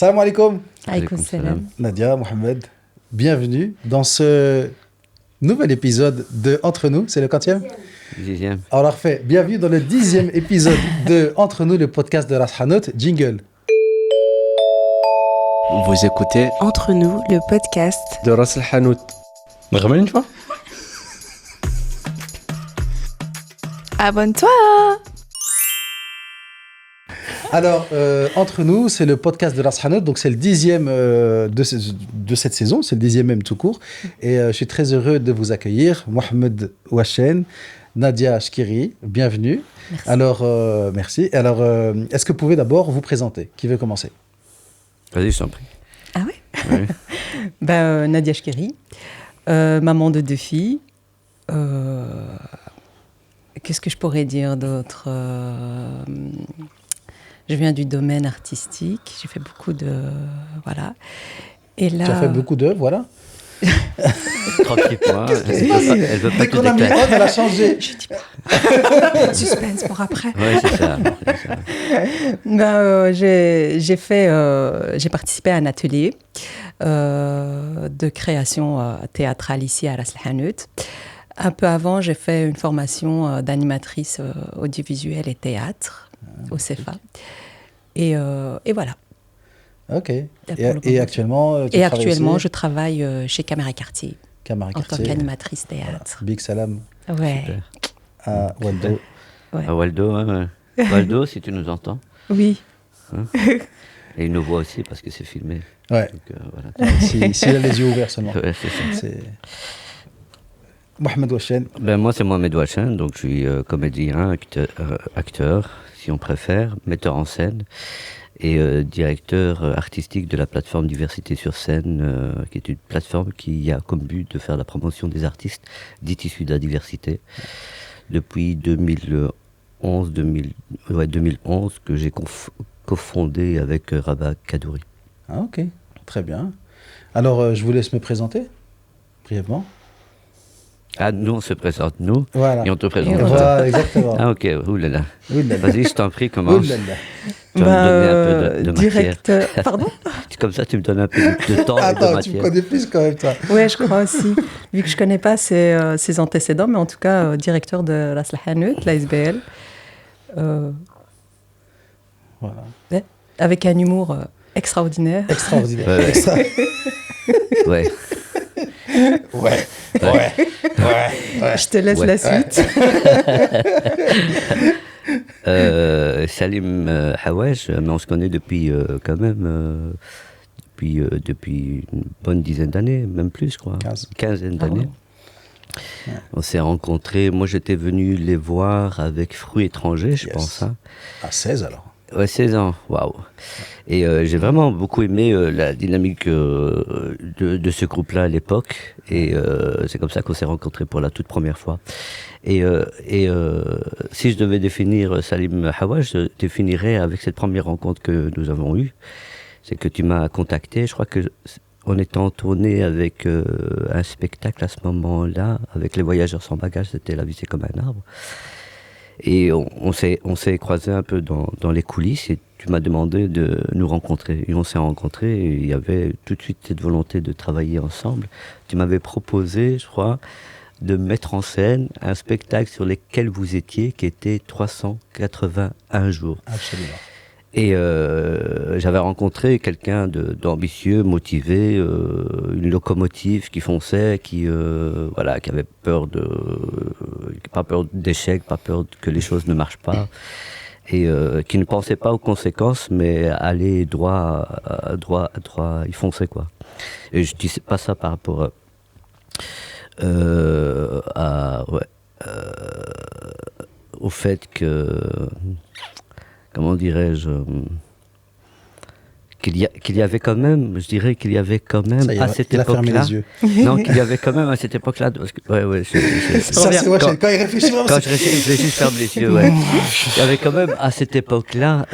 Salam alaikum. Alaykoum salam. Nadia, Mohamed, bienvenue dans ce nouvel épisode de Entre nous. C'est le 10e? 10e. Alors, fait, bienvenue dans le 10e épisode de Entre nous, le podcast de Ras Hanout. Jingle. Vous écoutez Entre nous, le podcast de Ras Hanout. Vraiment une fois? Abonne-toi. Alors, Entre nous, c'est le podcast de Ras Hanout. Donc, c'est le 10e de cette saison. C'est le 10e même tout court. Et je suis très heureux de vous accueillir. Mohamed Ouachen, Nadia Chkiri, bienvenue. Merci. Alors, merci. Alors, est-ce que vous pouvez d'abord vous présenter? Qui veut commencer? Vas-y, je t'en prie. Ah ouais? Oui. Nadia Chkiri, maman de 2 filles. Qu'est-ce que je pourrais dire d'autre? Je viens du domaine artistique. J'ai fait beaucoup de... Voilà. Et là... Tu as fait beaucoup de... Voilà. Tranquille pas. Elle veut pas Dès te qu'on a mis déclarer. on, elle a changé. Je dis pas. Suspense pour après. Oui, c'est ça. J'ai participé à un atelier de création théâtrale ici à Ras Hanout. Un peu avant, j'ai fait une formation d'animatrice audiovisuelle et théâtre au CEFA. Et voilà. Ok. Pour le Et moment. actuellement, tu Et travailles actuellement, aussi je travaille chez Caméra Quartier Camara en tant Cartier. qu'animatrice théâtre. Big salam Ouais. Super. à Waldo. Ouais. À Waldo, hein. Waldo, si tu nous entends. Oui. Et il nous voit aussi parce que c'est filmé. Ouais. Donc, voilà. S'il a les yeux ouverts seulement. Ouais, c'est ça. C'est... Mohamed Ouachen. Moi, c'est Mohamed Ouachen, donc je suis comédien, acteur, si on préfère, metteur en scène et directeur artistique de la plateforme Diversité sur scène, qui est une plateforme qui a comme but de faire la promotion des artistes dits issus de la diversité. Depuis 2011 que j'ai cofondé avec Rabat Kadouri. Ah, ok. Très bien. Alors, je vous laisse me présenter brièvement. Ah, nous, on se présente, nous, Voilà. et on te présente. Et Voilà, exactement. Ah, ok, oulala. Oulala. Vas-y, je t'en prie, commence. Oulala. Tu vas me donner un peu de matière. directeur. Pardon? Comme ça, tu me donnes un peu de temps et de Attends, tu me matière. connais plus quand même, toi. Ouais, je crois aussi. Vu que je connais pas ses antécédents, mais en tout cas, directeur de Ras Hanout, la SBL. Voilà. Avec un humour extraordinaire. Extraordinaire. Ouais. Extra- Ouais. Ouais. Je te laisse Ouais. la suite. Salim Hawash, mais on se connaît depuis quand même depuis une bonne dizaine d'années, même plus, je crois. 15. Quinzaine Ah d'années. Ouais. On s'est rencontrés. Moi, j'étais venu les voir avec Fruits étrangers, je Yes. pense. Hein. À 16 alors. Ouais, 16 ans, waouh. Et j'ai vraiment beaucoup aimé la dynamique de ce groupe-là à l'époque. Et c'est comme ça qu'on s'est rencontrés pour la toute première fois. Et si je devais définir Salim Hawash, je définirais avec cette première rencontre que nous avons eue. C'est que tu m'as contacté, je crois que on était en tournée avec un spectacle à ce moment-là, avec Les Voyageurs sans bagages, c'était La vie c'est comme un arbre. Et on s'est croisés un peu dans les coulisses et tu m'as demandé de nous rencontrer. Et on s'est rencontrés et il y avait tout de suite cette volonté de travailler ensemble. Tu m'avais proposé, je crois, de mettre en scène un spectacle sur lequel vous étiez, qui était 381 jours. Absolument. Et j'avais rencontré quelqu'un d'ambitieux, motivé, une locomotive qui fonçait, qui avait pas peur d'échec, pas peur que les choses ne marchent pas, et qui ne pensait pas aux conséquences, mais allait droit, il fonçait quoi. Et je dis pas ça par rapport au fait que, comment dirais-je, qu'il y avait quand même, je dirais qu'il y avait quand même Ça y est, à cette il a fermé époque-là. les yeux. Non, qu'il y avait quand même à cette époque-là. Ça, c'est Ouachen. Quand il réfléchit vraiment, Quand c'est... je réfléchis, je ferme les yeux, ouais. Il y avait quand même à cette époque-là,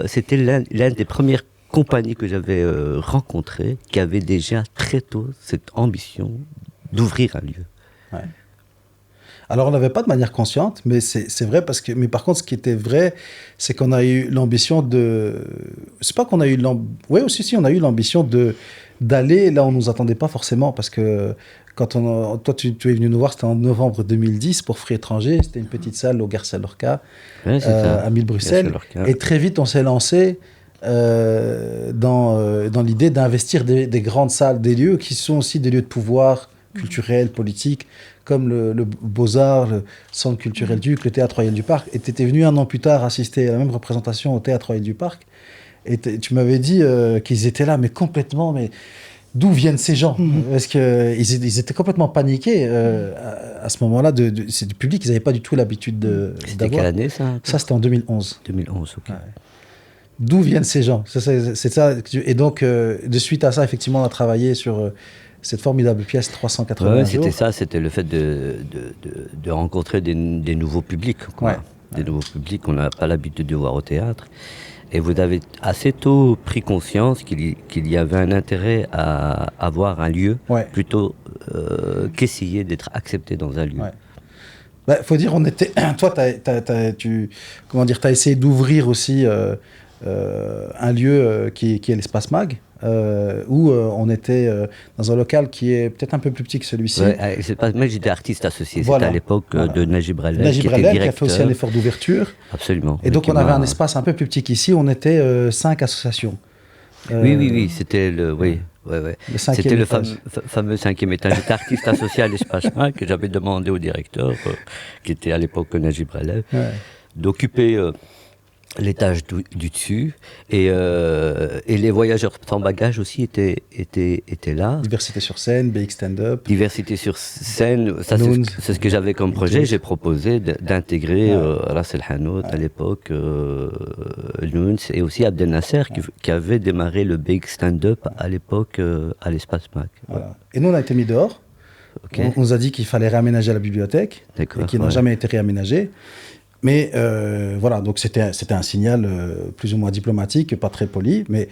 c'était l'une des premières compagnies que j'avais rencontrées qui avait déjà très tôt cette ambition d'ouvrir un lieu. Ouais. Alors, on l'avait pas de manière consciente, mais c'est vrai parce que... Mais par contre, ce qui était vrai, c'est qu'on a eu l'ambition de... C'est pas qu'on a eu Oui, aussi, si, on a eu l'ambition d'aller là où on nous attendait pas forcément, parce que toi, tu es venu nous voir, c'était en novembre 2010 pour Free Étranger. C'était une petite salle au Garcia Lorca, Ouais, c'est ça. à 1000 Bruxelles. Garcia Lorca. Et très vite, on s'est lancé dans l'idée d'investir des grandes salles, des lieux qui sont aussi des lieux de pouvoir culturel, politique, comme le Beaux-Arts, le Centre culturel Duc, le Théâtre Royal du Parc. Et tu étais venu un an plus tard assister à la même représentation au Théâtre Royal du Parc. Et tu m'avais dit qu'ils étaient là, mais complètement... Mais d'où viennent ces gens? Parce qu'ils étaient complètement paniqués à ce moment-là. C'est du public, ils n'avaient pas du tout l'habitude C'était d'avoir. quelle année, ça? Ça, c'était en 2011. 2011, ok. Ouais. D'où viennent ces gens? C'est ça. Et donc, de suite à ça, effectivement, on a travaillé sur cette formidable pièce 380 Ouais, jours. c'était ça, c'était le fait de rencontrer des nouveaux publics. Quoi. Ouais. Des nouveaux publics qu'on n'a pas l'habitude de voir au théâtre. Et vous avez assez tôt pris conscience qu'il y avait un intérêt à avoir un lieu Ouais. plutôt qu'essayer d'être accepté dans un lieu. Ouais. Bah, faut dire, on était. Toi, t'as essayé d'ouvrir aussi un lieu qui est l'espace Mag, où on était dans un local qui est peut-être un peu plus petit que celui-ci. Ouais, c'est pas, moi j'étais artiste associé, Voilà. c'était à l'époque Voilà. de Najib Ralel, Najib qui était Ralel, qui a directeur. fait aussi un effort d'ouverture. Absolument. Et donc, qui on avait m'a- un espace un peu plus petit qu'ici. On était 5 associations. Oui, c'était le... Oui. Ouais. Le cinquième C'était le étage. fameux 5e étage. J'étais artiste associé à l'espace Mag, que j'avais demandé au directeur, qui était à l'époque Najib Ralel, Ouais. d'occuper l'étage du dessus. Et les voyageurs sans bagages aussi étaient là. Diversité sur scène, BX Stand-up. Diversité sur scène, ça Noons. c'est ce que j'avais comme projet. J'ai proposé d'intégrer Ras El Hanout à l'époque, Noons, et aussi Abdel Nasser qui avait démarré le Big Stand-up à l'époque à l'Espace Mac. Voilà. Et nous, on a été mis dehors. Ok. On nous a dit qu'il fallait réaménager la bibliothèque, D'accord, et qui n'a ouais. jamais été réaménagé. Mais voilà, donc c'était un signal plus ou moins diplomatique, pas très poli, mais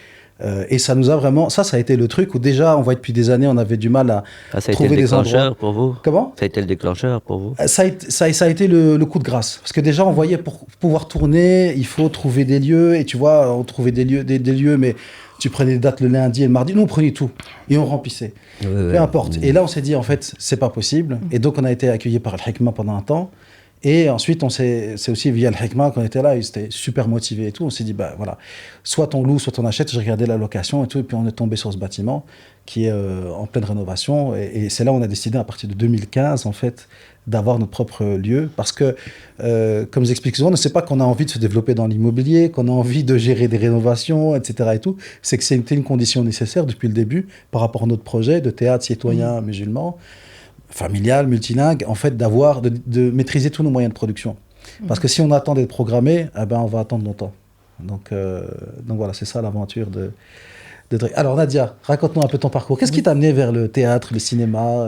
et ça nous a vraiment, ça a été le truc où déjà, on voit depuis des années, on avait du mal à Ah, ça a été trouver le des endroits. déclencheur pour vous? Comment? Ça a été le déclencheur pour vous? Ça a été le coup de grâce. Parce que déjà, on voyait pour pouvoir tourner, il faut trouver des lieux. Et tu vois, on trouvait des lieux, mais tu prenais des dates le lundi et le mardi. Nous, on prenait tout. Et on remplissait. Peu importe. Et là, on s'est dit, en fait, c'est pas possible. Et donc, on a été accueillis par le Hikma pendant un temps. Et ensuite, c'est aussi via le Hikma qu'on était là. Ils étaient super motivés et tout. On s'est dit, bah voilà, soit on loue, soit on achète. J'ai regardé la location et tout. Et puis, on est tombé sur ce bâtiment qui est en pleine rénovation. Et c'est là où on a décidé, à partir de 2015, en fait, d'avoir notre propre lieu. Parce que, comme j'explique souvent, c'est pas qu'on a envie de se développer dans l'immobilier, qu'on a envie de gérer des rénovations, etc. et tout. C'est que c'était une condition nécessaire depuis le début par rapport à notre projet de théâtre citoyen musulman, familial, multilingue, en fait, de maîtriser tous nos moyens de production. Parce que si on attend d'être programmé, eh ben, on va attendre longtemps. Donc voilà, c'est ça l'aventure de Drake. Alors Nadia, raconte-nous un peu ton parcours. Qu'est-ce qui t'a amené vers le théâtre, le cinéma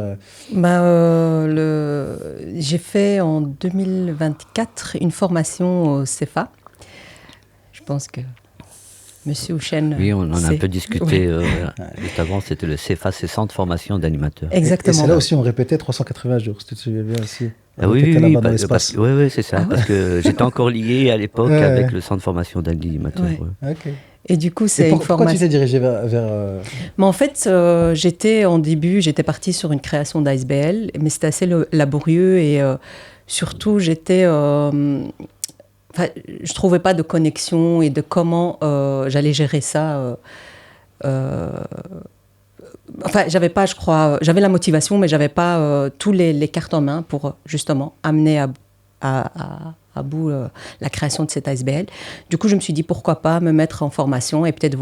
J'ai fait en 2024 une formation au CEFA. Je pense que Monsieur Houchen. Oui, on en a un sait. peu discuté Oui. juste avant. C'était le CEFA, c'est Centre de formation d'animateurs. Exactement. Et c'est là aussi on répétait 380 jours, si tu te souviens bien aussi. Ah On oui, était oui, là-bas dans l'espace. oui, c'est ça. Parce que j'étais encore lié à l'époque Ouais. avec le centre de formation d'animateurs. Ouais. Ouais. Ok. Et du coup, Et c'est une pourquoi tu formation. t'es dirigé vers Mais en fait, j'étais partie sur une création d'ASBL, mais c'était assez laborieux et surtout, je trouvais pas de connexion et de comment j'allais gérer ça. J'avais pas, je crois, j'avais la motivation, mais j'avais pas tous les cartes en main pour justement amener à bout la création de cette ASBL. Du coup, je me suis dit pourquoi pas me mettre en formation et peut-être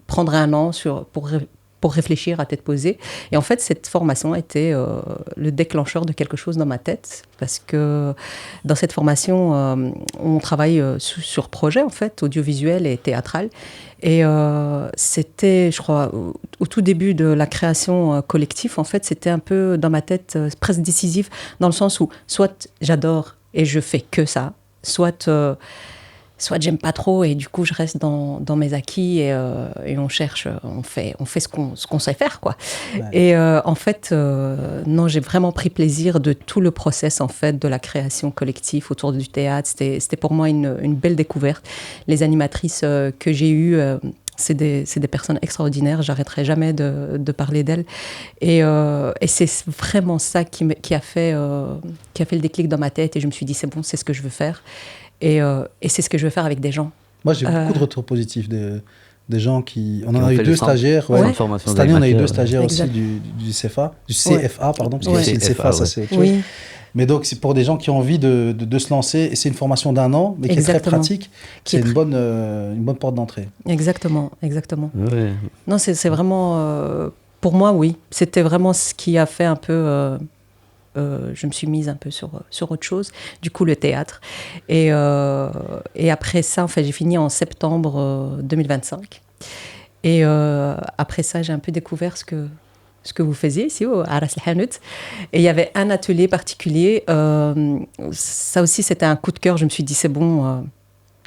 prendre un an pour réfléchir à tête posée. Et en fait, cette formation était le déclencheur de quelque chose dans ma tête, parce que dans cette formation, on travaille sur projet, en fait, audiovisuel et théâtral. Et c'était, je crois, au tout début de la création collective, en fait, c'était un peu dans ma tête presque décisif, dans le sens où soit j'adore et je fais que ça, soit soit j'aime pas trop et du coup je reste dans mes acquis et on cherche, on fait ce qu'on sait faire, quoi. Ouais. Et en fait, non, j'ai vraiment pris plaisir de tout le process, en fait, de la création collective autour du théâtre. C'était pour moi une belle découverte. Les animatrices que j'ai eues, c'est des personnes extraordinaires. J'arrêterai jamais de parler d'elles. Et c'est vraiment ça qui a fait le déclic dans ma tête. Et je me suis dit, c'est bon, c'est ce que je veux faire. Et c'est ce que je veux faire avec des gens. Moi, j'ai beaucoup de retours positifs des gens qui... On en a eu 2 stagiaires. Ouais. Cette année, on a eu 2 stagiaires aussi du CFA, du CFA, pardon, parce que c'est le CFA, ça c'est autre chose. Oui. Mais donc, c'est pour des gens qui ont envie de se lancer. Et c'est une formation d'1 an, mais qui est très pratique. C'est une bonne porte d'entrée. Exactement. Ouais. Non, c'est vraiment... pour moi, oui. C'était vraiment ce qui a fait un peu... je me suis mise un peu sur autre chose, du coup le théâtre. Et après ça, en fait, j'ai fini en septembre 2025. Et après ça, j'ai un peu découvert ce que vous faisiez ici à Ras El-Hanout. Et il y avait un atelier particulier. Ça aussi, c'était un coup de cœur. Je me suis dit, c'est bon...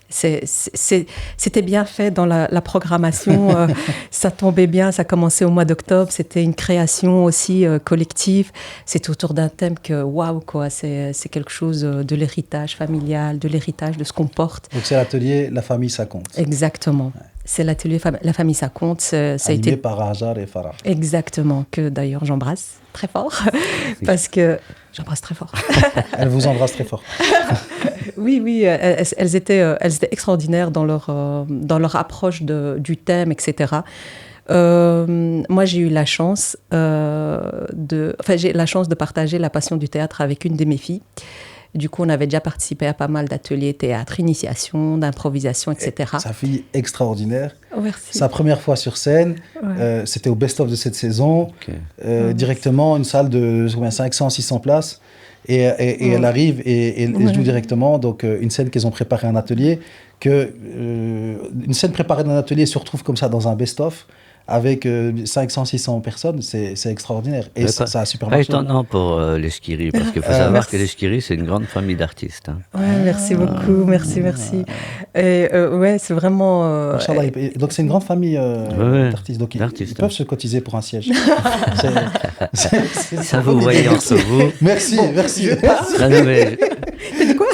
C'était bien fait dans la programmation, ça tombait bien, ça commençait au mois d'octobre, c'était une création aussi collective, c'était autour d'un thème que, waouh, quoi, c'est quelque chose de l'héritage familial, de l'héritage de ce qu'on porte. Donc c'est l'atelier La famille, ça compte. Exactement, ouais. C'est l'atelier La famille, ça compte. Ça a été par Hajar et Farah. Exactement, que d'ailleurs j'embrasse très fort, parce que j'embrasse très fort. Elle vous embrasse très fort. Oui, elles étaient extraordinaires dans leur approche du thème, etc. Moi, j'ai eu la chance de partager la passion du théâtre avec une de mes filles. Du coup, on avait déjà participé à pas mal d'ateliers théâtre, initiation, d'improvisation, etc. Sa fille extraordinaire. Oh, merci. Sa première fois sur scène, ouais. C'était au best-of de cette saison. Okay. Directement, une salle de 500, 600 places. Et elle arrive et elle joue directement. Donc, une scène qu'ils ont préparée un atelier. Une scène préparée dans un atelier se retrouve comme ça dans un best-of. Avec 500, 600 personnes, c'est extraordinaire. Et ça a super marché. Pas étonnant pour les Skiri, parce qu'il faut savoir que les Skiri, c'est une grande famille d'artistes. Hein. Ouais, merci beaucoup, merci. Et ouais, c'est vraiment... Donc, c'est une grande famille d'artistes. Donc, ils peuvent se cotiser pour un siège. Ça, vous voyez entre vous. Merci. T'as dit quoi?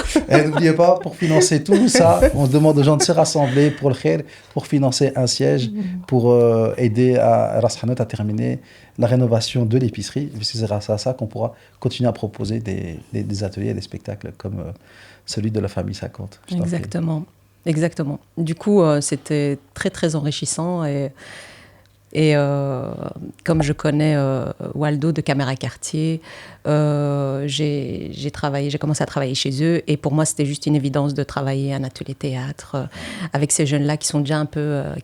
N'oubliez pas, pour financer tout ça, on demande aux gens de se rassembler pour le khair, pour financer un siège, pour aider à Ras El-Hanout à terminer la rénovation de l'épicerie. C'est grâce à ça qu'on pourra continuer à proposer des ateliers, des spectacles comme celui de la famille 50. Exactement. Du coup, c'était très, très enrichissant et comme je connais Waldo de Caméra Quartier, j'ai commencé à travailler chez eux et pour moi c'était juste une évidence de travailler un atelier théâtre avec ces jeunes-là qui sont déjà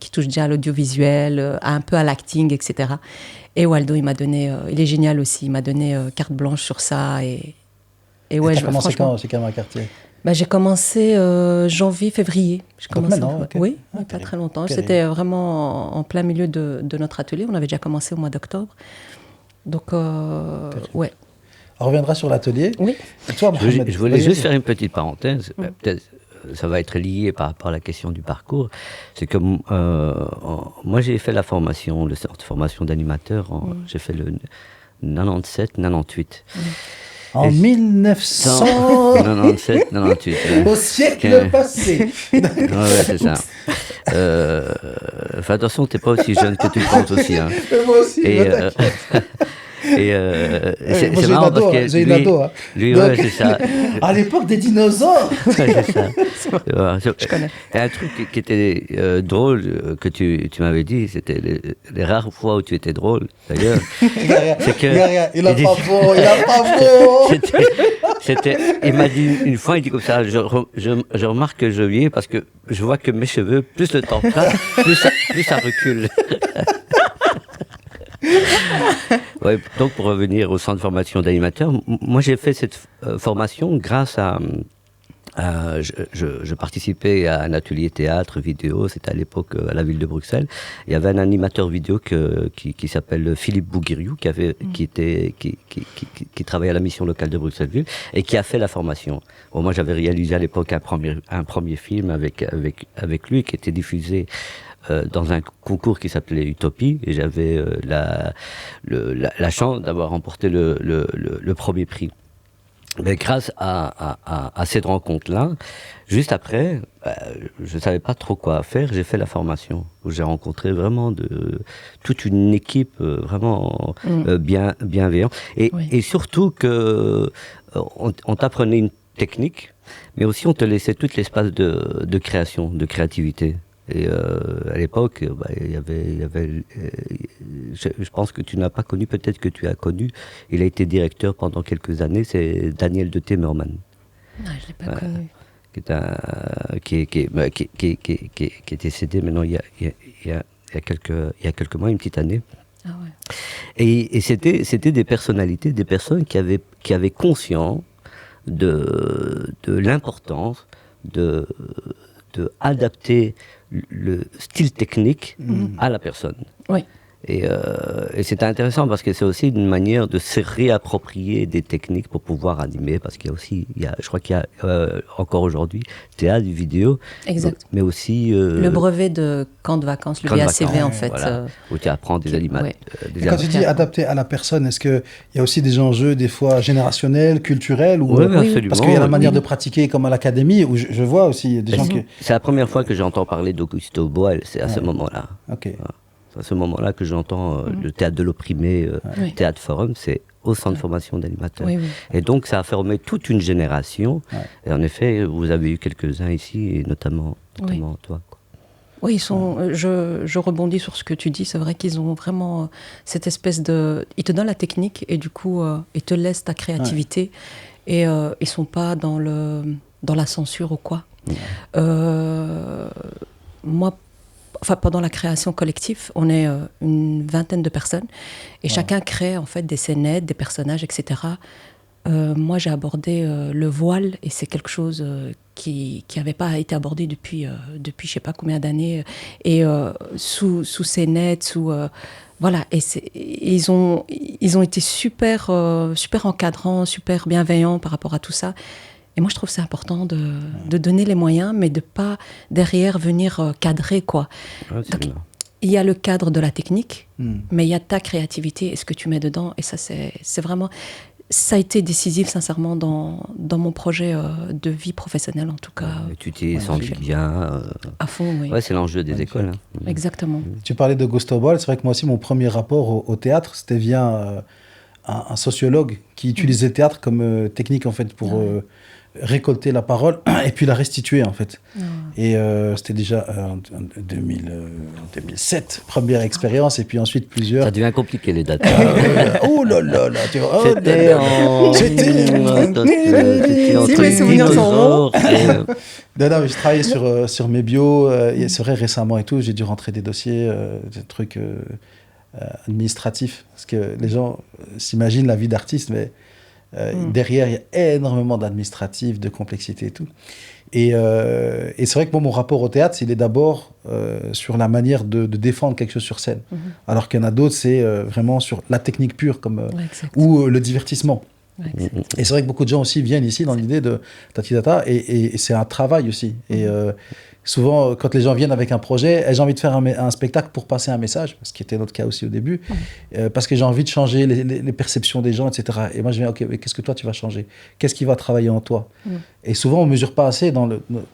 qui touchent déjà à l'audiovisuel, un peu à l'acting, etc. Et Waldo, il est génial aussi, il m'a donné carte blanche sur ça et ouais. Tu as commencé quand chez Caméra Quartier? J'ai commencé janvier, février. Oui, pas très longtemps. C'était vraiment en plein milieu de notre atelier. On avait déjà commencé au mois d'octobre. Donc, ouais. On reviendra sur l'atelier. Oui. Toi, Mohamed, je voulais juste faire une petite parenthèse. Peut-être ça va être lié par rapport à la question du parcours. C'est que moi, j'ai fait la formation, le centre de formation d'animateur. J'ai fait le 97-98. En 1997, 98. Au siècle passé. Ouais, c'est ça. Fais attention, t'es pas aussi jeune que tu le penses aussi. Hein. Moi aussi. C'est marrant parce que j'ai une ado. Lui, ouais, c'est ça. À l'époque des dinosaures. Ouais, c'est ça. Je connais. Et un truc qui était drôle que tu m'avais dit, c'était les rares fois où tu étais drôle, d'ailleurs. C'est que il a pas beau. Il m'a dit une fois, il dit comme ça, je remarque que je viens parce que je vois que mes cheveux, plus le temps passe, plus ça recule. Ouais, donc pour revenir au centre de formation d'animateur, moi j'ai fait cette formation grâce à je participais à un atelier théâtre, vidéo, c'était à l'époque à la ville de Bruxelles. Il y avait un animateur vidéo qui s'appelle Philippe Bouguiriou, qui travaillait à la mission locale de Bruxelles-Ville et qui a fait la formation. Bon, moi, j'avais réalisé à l'époque un premier film avec lui qui était diffusé dans un concours qui s'appelait Utopie, et j'avais la chance d'avoir remporté le premier prix. Mais grâce à cette rencontre-là, juste après, je ne savais pas trop quoi faire, j'ai fait la formation, où j'ai rencontré vraiment toute une équipe vraiment bienveillante. Et surtout on t'apprenait une technique, mais aussi on te laissait tout l'espace de création, de créativité. Et à l'époque, il y avait je pense que tu n'as pas connu, peut-être que tu as connu, il a été directeur pendant quelques années, c'est Daniel de Temerman. Non, je ne l'ai pas connu. Qui est décédé maintenant il y a quelques mois, une petite année. Ah ouais. Et c'était des personnalités, des personnes qui avaient conscience de l'importance de adapter le style technique à la personne. Oui. Et c'était intéressant parce que c'est aussi une manière de se réapproprier des techniques pour pouvoir animer, parce qu'il y a aussi, je crois qu'il y a encore aujourd'hui théâtre, vidéo, exact. Mais aussi le brevet de camp de vacances, le BACV en fait, voilà, où tu apprends des animaux. Quand tu dis adapté à la personne, est-ce qu'il y a aussi des enjeux des fois générationnels, culturels, ou absolument, parce qu'il y a la manière de pratiquer comme à l'académie, où je vois aussi des gens qui... C'est la première fois que j'entends parler d'Augusto Boal, c'est à ce moment-là. Ok. Voilà. C'est à ce moment-là que j'entends le théâtre de l'opprimé, théâtre forum, c'est au centre de formation d'animateurs. Oui. Et donc ça a formé toute une génération. Et en effet, vous avez eu quelques-uns ici, et notamment toi. Quoi. Oui, je rebondis sur ce que tu dis. C'est vrai qu'ils ont vraiment cette espèce de... Ils te donnent la technique et du coup, ils te laissent ta créativité. Et ils ne sont pas dans la censure ou quoi. Moi, pendant la création collective, on est une vingtaine de personnes et chacun crée en fait des scénettes, des personnages, etc. Moi, j'ai abordé le voile et c'est quelque chose qui n'avait pas été abordé depuis je sais pas combien d'années et sous scénettes, voilà. Et ils ont été super encadrants, super bienveillants par rapport à tout ça. Et moi, je trouve que c'est important de donner les moyens, mais de pas derrière venir cadrer, quoi. Ouais, donc, il y a le cadre de la technique, mais il y a ta créativité et ce que tu mets dedans. Et ça, c'est vraiment... Ça a été décisif, sincèrement, dans mon projet de vie professionnelle, en tout cas. Et tu t'y senti bien. À fond, oui. Ouais, c'est l'enjeu des écoles. Hein. Exactement. Tu parlais de Augusto Boal. C'est vrai que moi aussi, mon premier rapport au théâtre, c'était via un sociologue qui utilisait le théâtre comme technique, en fait, pour... récolter la parole et puis la restituer en fait. Et c'était déjà en 2007, première expérience, et puis ensuite plusieurs. Ça devient compliqué les dates. Oh là là là, tu vois. C'était Si mes souvenirs sont bons. Non, mais je travaillais sur mes bios, c'est vrai récemment et tout, j'ai dû rentrer des dossiers, des trucs administratifs, parce que les gens s'imaginent la vie d'artiste, mais derrière, il y a énormément d'administratifs, de complexité et tout. Et c'est vrai que moi, mon rapport au théâtre, il est d'abord sur la manière de défendre quelque chose sur scène. Alors qu'il y en a d'autres, c'est vraiment sur la technique pure, ou le divertissement. Et c'est vrai que beaucoup de gens aussi viennent ici dans l'idée de Tatidata, et c'est un travail aussi. Et souvent, quand les gens viennent avec un projet, j'ai envie de faire un spectacle pour passer un message, ce qui était notre cas aussi au début, parce que j'ai envie de changer les perceptions des gens, etc. Et moi, je viens, ok, mais qu'est-ce que toi, tu vas changer? Qu'est-ce qui va travailler en toi? Et souvent, on ne mesure pas assez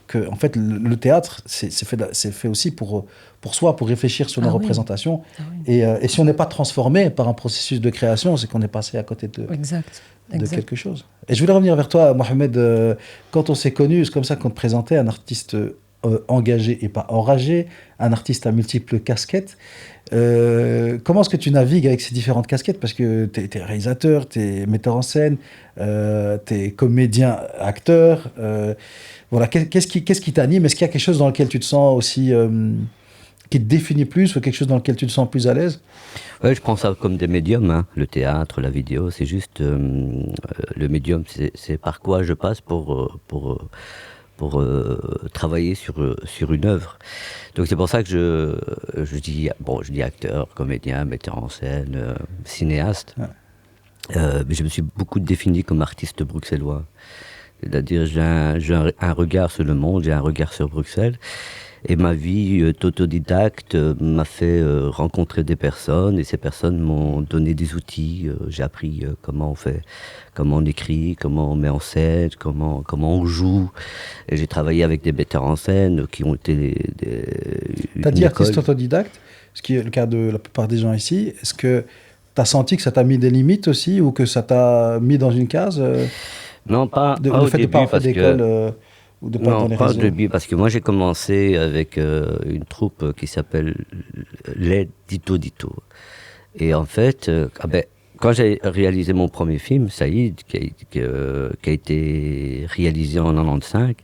que, en fait, le théâtre, c'est fait aussi pour soi, pour réfléchir sur nos représentations. Et si on n'est pas transformé par un processus de création, c'est qu'on est passé à côté de quelque chose. Et je voulais revenir vers toi, Mohamed. Quand on s'est connus, c'est comme ça qu'on te présentait, un artiste engagé et pas enragé, un artiste à multiples casquettes. Comment est-ce que tu navigues avec ces différentes casquettes? Parce que tu es réalisateur, tu es metteur en scène, tu es comédien, acteur. Voilà. Qu'est-ce qui t'anime? Est-ce qu'il y a quelque chose dans lequel tu te sens aussi... qui te définit plus ou quelque chose dans lequel tu te sens plus à l'aise? Ouais, je prends ça comme des médiums, hein. Le théâtre, la vidéo, c'est juste le médium, c'est par quoi je passe pour travailler sur une œuvre. Donc c'est pour ça que je dis acteur, comédien, metteur en scène, cinéaste. Ouais. Mais je me suis beaucoup défini comme artiste bruxellois. C'est-à-dire j'ai un regard sur le monde, j'ai un regard sur Bruxelles. Et ma vie d'autodidacte m'a fait rencontrer des personnes, et ces personnes m'ont donné des outils. J'ai appris comment on fait, comment on écrit, comment on met en scène, comment on joue. Et j'ai travaillé avec des metteurs en scène qui ont été Tu as dit artiste autodidacte, ce qui est le cas de la plupart des gens ici. Est-ce que tu as senti que ça t'a mis des limites aussi, ou que ça t'a mis dans une case Non, pas le au fait de début, pas avoir fait parce d'école que... ou de pas dans Non, les pas au réseaux? début, parce que moi j'ai commencé avec une troupe qui s'appelle les Dito Dito. Et en fait, quand j'ai réalisé mon premier film, Saïd, qui a été réalisé en 95,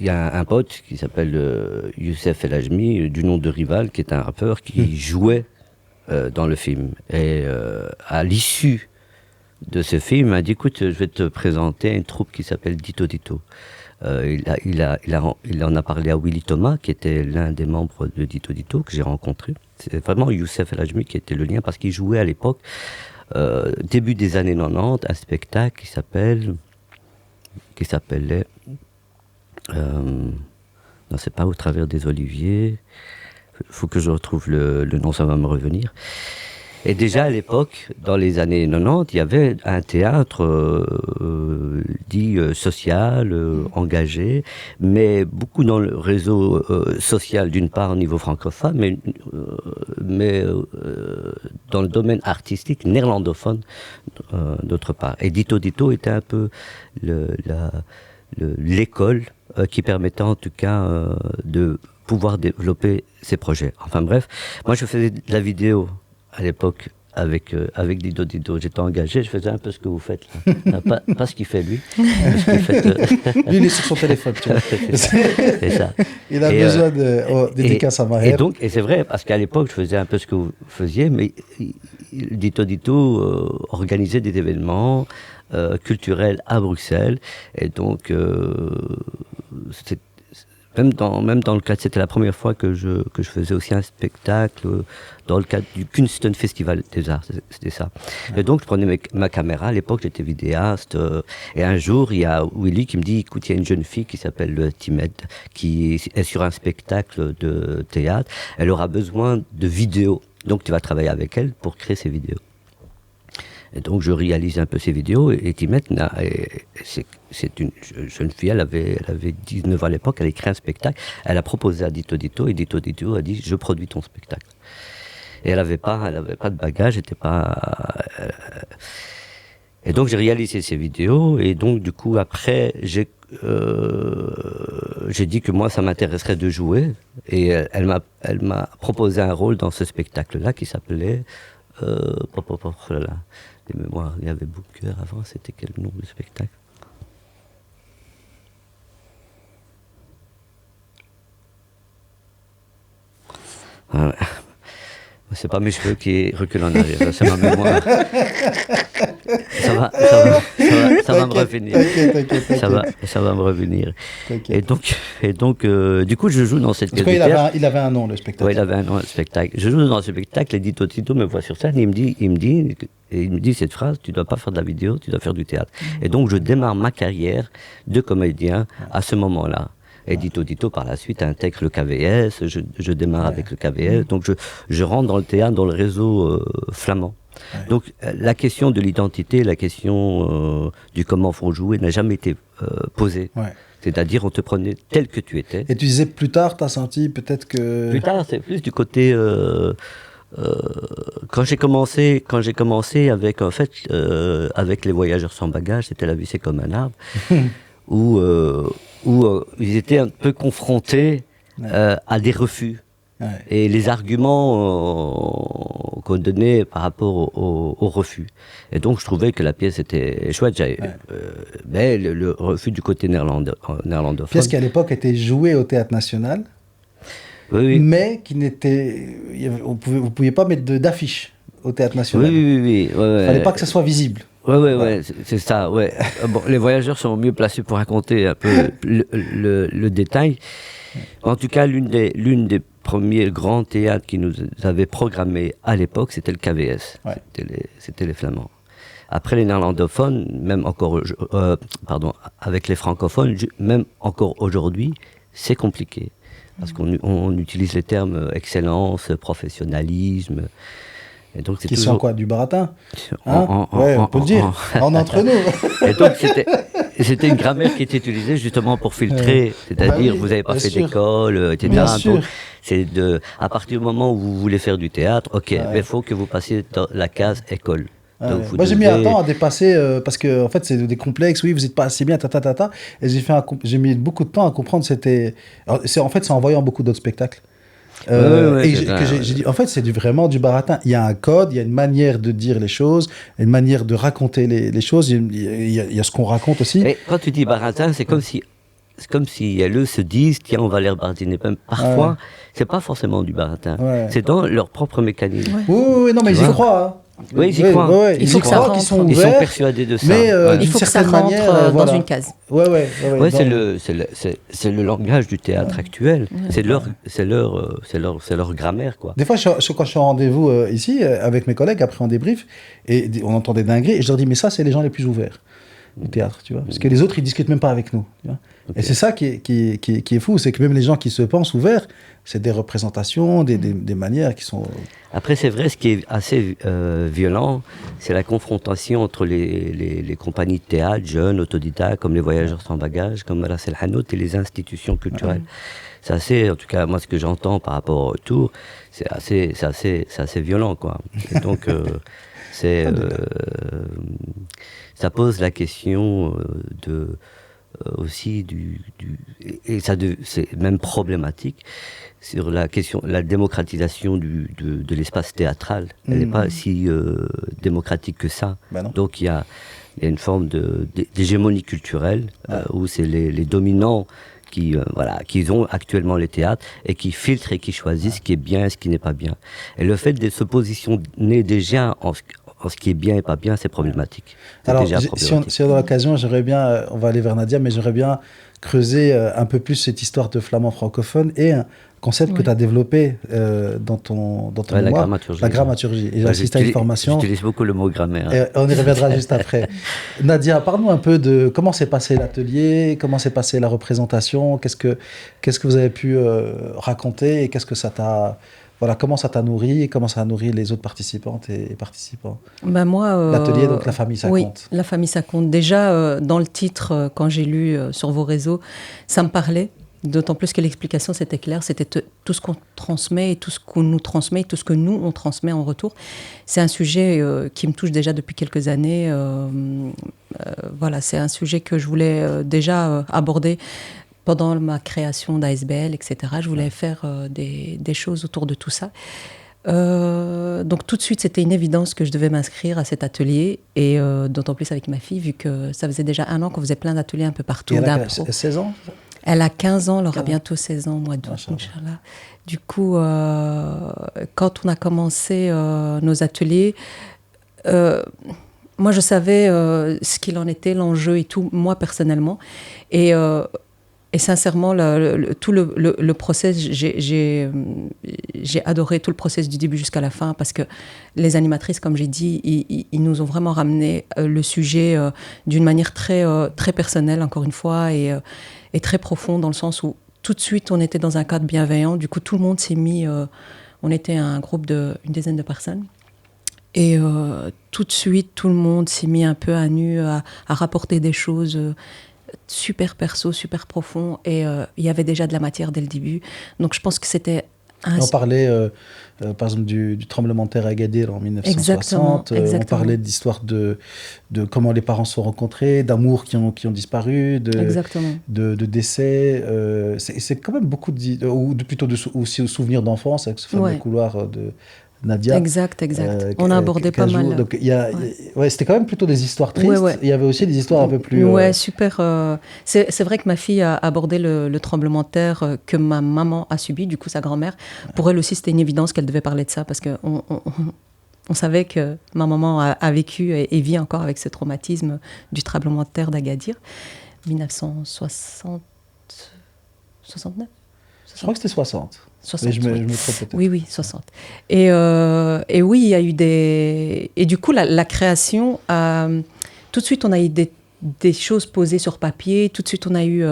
il y a un pote qui s'appelle Youssef El Ajmi, du nom de Rival, qui est un rappeur qui jouait dans le film. Et à l'issue de ce film, il m'a dit, écoute, je vais te présenter une troupe qui s'appelle Dito Dito. Il en a parlé à Willy Thomas, qui était l'un des membres de Dito Dito, que j'ai rencontré. C'est vraiment Youssef El Ajmi qui était le lien, parce qu'il jouait à l'époque, début des années 90, un spectacle qui s'appelait non, c'est pas Au travers des oliviers. Il faut que je retrouve le nom, ça va me revenir. Et déjà à l'époque, dans les années 90, il y avait un théâtre dit social, engagé, mais beaucoup dans le réseau social, d'une part au niveau francophone, mais dans le domaine artistique néerlandophone, d'autre part. Et Dito Dito était un peu l'école qui permettait en tout cas de pouvoir développer ces projets. Enfin bref, moi je faisais de la vidéo à l'époque avec Dito Dito. J'étais engagé, je faisais un peu ce que vous faites là. Pas ce qu'il fait lui. Lui, il est sur son téléphone, tu vois. C'est ça. Il a besoin de dédicace à Maher. Et c'est vrai, parce qu'à l'époque, je faisais un peu ce que vous faisiez, mais Dito Dito organisait des événements culturels à Bruxelles. Et donc, même dans le cadre, c'était la première fois que je faisais aussi un spectacle dans le cadre du Kunsten Festival des Arts, c'était ça. Et donc je prenais ma caméra, à l'époque j'étais vidéaste, et un jour il y a Willy qui me dit, écoute, il y a une jeune fille qui s'appelle Timed, qui est sur un spectacle de théâtre, elle aura besoin de vidéos, donc tu vas travailler avec elle pour créer ces vidéos. Et donc je réalise un peu ces vidéos, et Timet, c'est une jeune fille, elle avait 19 ans à l'époque, elle a écrit un spectacle, elle a proposé à Dito Dito, et Dito Dito a dit, je produis ton spectacle. Et elle n'avait pas de bagage, était pas... Et donc j'ai réalisé ces vidéos, et donc du coup après j'ai dit que moi ça m'intéresserait de jouer, et elle m'a proposé un rôle dans ce spectacle-là qui s'appelait... les mémoires, il y avait Booker avant, c'était quel nom de spectacle? C'est pas mes cheveux qui reculent en arrière, c'est ma mémoire. Ça va me revenir. Ça va me revenir. Et donc, du coup, je joue dans cette pièce de théâtre. Il avait un nom, le spectacle. Oui, il avait un nom, le spectacle. Je joue dans ce spectacle, et Dito Dito me voit sur scène, et il me dit cette phrase, tu dois pas faire de la vidéo, tu dois faire du théâtre. Et donc, je démarre ma carrière de comédien à ce moment-là. Et Dito Dito, par la suite, intègre le KVS, je démarre avec le KVS, donc je rentre dans le théâtre, dans le réseau flamand. Ouais. Donc la question de l'identité, la question du comment faut jouer n'a jamais été posée. Ouais. C'est-à-dire, on te prenait tel que tu étais. Et tu disais, plus tard, tu as senti peut-être que... Plus tard, c'est plus du côté... quand j'ai commencé avec, en fait, avec les voyageurs sans bagages, c'était La vie c'est comme un arbre, où ils étaient un peu confrontés à des refus. Ouais. et les arguments qu'on donnait par rapport au refus. Et donc je trouvais que la pièce était chouette. Mais le refus du côté néerlandophone. Pièce qui à l'époque était jouée au Théâtre National, Oui, oui. mais qui n'était... Vous ne pouviez pas mettre d'affiche au Théâtre National. Oui. Il ne fallait pas que ça soit visible. Ouais, c'est ça, ouais. Bon, les voyageurs sont mieux placés pour raconter un peu le détail. En tout cas, l'une des premiers grands théâtres qui nous avait programmé à l'époque, c'était le KVS. Ouais. C'était les Flamands. Après les néerlandophones, même encore, avec les francophones, même encore aujourd'hui, c'est compliqué. Parce qu'on utilise les termes excellence, professionnalisme. Et donc, Qui sont quoi, du baratin, hein? Ouais, on peut le dire, entre nous. Et donc c'était une grammaire qui était utilisée justement pour filtrer, c'est-à-dire oui, vous n'avez pas bien fait sûr. d'école, etc. Bien Donc sûr. c'est à partir du moment où vous voulez faire du théâtre, ok, mais il faut que vous passiez dans la case école. Ouais. Donc, vous Moi, j'ai mis un devez- temps à dépasser parce que en fait, c'est des complexes. Oui, vous n'êtes pas assez bien, Et j'ai mis beaucoup de temps à comprendre. Alors, c'est en voyant beaucoup d'autres spectacles. Ouais, Et c'est ça, j'ai dit, en fait, c'est vraiment du baratin. Il y a un code, il y a une manière de dire les choses, une manière de raconter les choses. Il y a ce qu'on raconte aussi. Et quand tu dis baratin, c'est comme si elles se disent, tiens, on va les baratiner. Même parfois, c'est pas forcément du baratin. Ouais. C'est dans leur propre mécanisme. Oui, non, mais Tu ils y vois? croient. Hein. Oui, ils y croient. Il faut que ça qu'ils rentre. sont Ils sont ouverts. persuadés de ça. Mais Ouais. Il d'une faut que ça certaine rentre manière, dans voilà. une case. Ouais. Ouais, Dans- c'est le langage du théâtre actuel. C'est leur grammaire, quoi. Des fois, quand je suis en rendez-vous ici, avec mes collègues, après on débrief, et on entend des dingueries, et je leur dis, mais ça, c'est les gens les plus ouverts du théâtre, tu vois. Parce que les autres, ils discutent même pas avec nous. Tu vois. Et c'est ça qui est fou, c'est que même les gens qui se pensent ouverts, c'est des représentations, des manières qui sont... Après, c'est vrai, ce qui est assez violent, c'est la confrontation entre les compagnies de théâtre, jeunes, autodidactes, comme les Voyageurs sans bagages, comme Ras El Hanout, et les institutions culturelles. C'est assez, en tout cas, moi, ce que j'entends par rapport au retour, c'est assez violent, quoi. Et donc, ça pose la question aussi c'est même problématique sur la question, la démocratisation de l'espace théâtral. Elle n'est pas si démocratique que ça. Bah non. Donc il y a une forme d'hégémonie culturelle où c'est les dominants qui ont actuellement les théâtres et qui filtrent et qui choisissent ce qui est bien et ce qui n'est pas bien. Et le fait de se positionner déjà en ce qui est bien et pas bien, c'est problématique. C'est Alors, déjà si problématique. on a l'occasion, j'aimerais bien, on va aller vers Nadia, mais j'aimerais bien creuser un peu plus cette histoire de flamand francophone et un concept que tu as développé dans ton Ouais, mémoire, grammaturgie. la grammaturgie. Et j'ai assisté à une formation. J'utilise beaucoup le mot grammaire. Et on y reviendra juste après. Nadia, parle-nous un peu de comment s'est passé l'atelier, comment s'est passée la représentation, qu'est-ce que vous avez pu raconter et qu'est-ce que ça t'a... Voilà, comment ça t'a nourri et comment ça a nourri les autres participantes et participants. Ben moi, L'atelier, donc la famille, ça oui, compte. La famille, ça compte. Déjà, dans le titre, quand j'ai lu sur vos réseaux, ça me parlait. D'autant plus que l'explication, c'était clair. C'était tout ce qu'on transmet et tout ce qu'on nous transmet, tout ce que nous, on transmet en retour. C'est un sujet qui me touche déjà depuis quelques années. Voilà, c'est un sujet que je voulais déjà aborder pendant ma création d'ASBL, etc. Je voulais faire des choses autour de tout ça. Donc tout de suite, c'était une évidence que je devais m'inscrire à cet atelier, et d'autant plus avec ma fille, vu que ça faisait déjà 1 an qu'on faisait plein d'ateliers un peu partout. Et elle a d'impro. 16 ans? Elle a 15 ans, elle aura bientôt 16 ans au mois d'août, Inch'Allah. Du coup, quand on a commencé nos ateliers, moi je savais ce qu'il en était, l'enjeu et tout, moi personnellement. Et sincèrement, tout le process, j'ai adoré tout le process du début jusqu'à la fin, parce que les animatrices, comme j'ai dit, ils nous ont vraiment ramené le sujet d'une manière très, très personnelle, encore une fois, et très profonde, dans le sens où tout de suite, on était dans un cadre bienveillant. Du coup, tout le monde s'est mis... on était un groupe d'une dizaine de personnes. Et tout de suite, tout le monde s'est mis un peu à nu, à rapporter des choses... super perso, super profond, et il y avait déjà de la matière dès le début. Donc je pense que c'était On parlait, par exemple, du tremblement de terre à Agadir en 1960. Exactement. On parlait d'histoire de comment les parents se sont rencontrés, d'amours qui ont disparu, de décès. C'est quand même beaucoup aussi souvenirs d'enfance, avec ce fameux couloir de Nadia. Exact. On a abordé pas mal. Donc, c'était quand même plutôt des histoires tristes. Ouais. Il y avait aussi des histoires un peu plus... Ouais, super. C'est vrai que ma fille a abordé le tremblement de terre que ma maman a subi, du coup sa grand-mère. Pour elle aussi, c'était une évidence qu'elle devait parler de ça, parce qu'on on savait que ma maman a vécu et vit encore avec ce traumatisme du tremblement de terre d'Agadir, 1960... 69 Je crois que c'était 60. 60, mais je me trompe peut-être. Oui, 60. Et oui, il y a eu des... Et du coup, la création, tout de suite, on a eu des choses posées sur papier, tout de suite, on a eu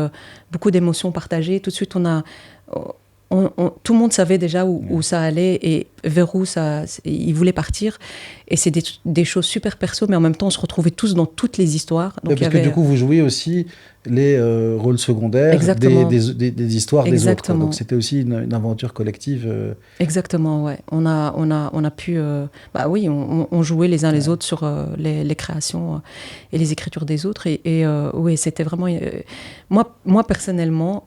beaucoup d'émotions partagées, tout de suite, tout le monde savait déjà où ça allait et vers où il voulait partir. Et c'est des choses super perso, mais en même temps, on se retrouvait tous dans toutes les histoires. Donc, parce que du coup, vous jouiez aussi les rôles secondaires des histoires des autres. Donc, c'était aussi une aventure collective. Exactement, ouais. On a pu... on jouait les uns les autres sur les créations et les écritures des autres. Et oui, c'était vraiment... Moi, personnellement,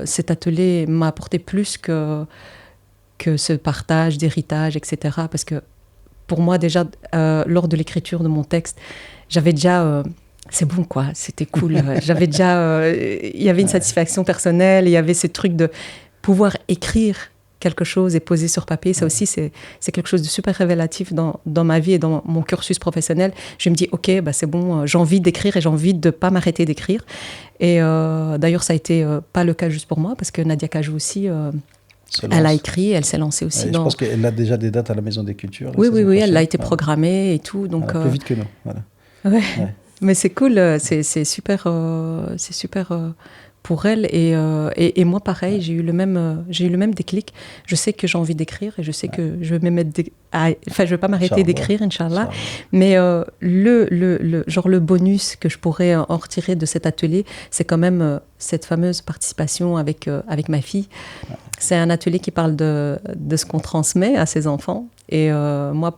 cet atelier m'a apporté plus que ce partage d'héritage, etc. Parce que pour moi, déjà, lors de l'écriture de mon texte, j'avais déjà... c'est bon, quoi, c'était cool. J'avais déjà... il y avait une satisfaction personnelle, il y avait ce truc de pouvoir écrire quelque chose et poser sur papier. Ça aussi, c'est quelque chose de super révélatif dans ma vie et dans mon cursus professionnel. Je me dis, OK, c'est bon, j'ai envie d'écrire et j'ai envie de ne pas m'arrêter d'écrire. Et d'ailleurs, ça a été pas le cas juste pour moi, parce que Nadia Kajou aussi... elle a écrit, elle s'est lancée aussi Je pense qu'elle a déjà des dates à la Maison des Cultures. Oui, elle a été programmée et tout. Donc, plus vite que nous. Voilà. Ouais. Mais c'est cool, c'est super pour elle. Et moi, pareil, j'ai eu le même déclic. Je sais que j'ai envie d'écrire et je sais que je vais pas m'arrêter d'écrire, Inch'Allah. Mais le bonus que je pourrais en retirer de cet atelier, c'est quand même cette fameuse participation avec ma fille. C'est un atelier qui parle de ce qu'on transmet à ses enfants. Et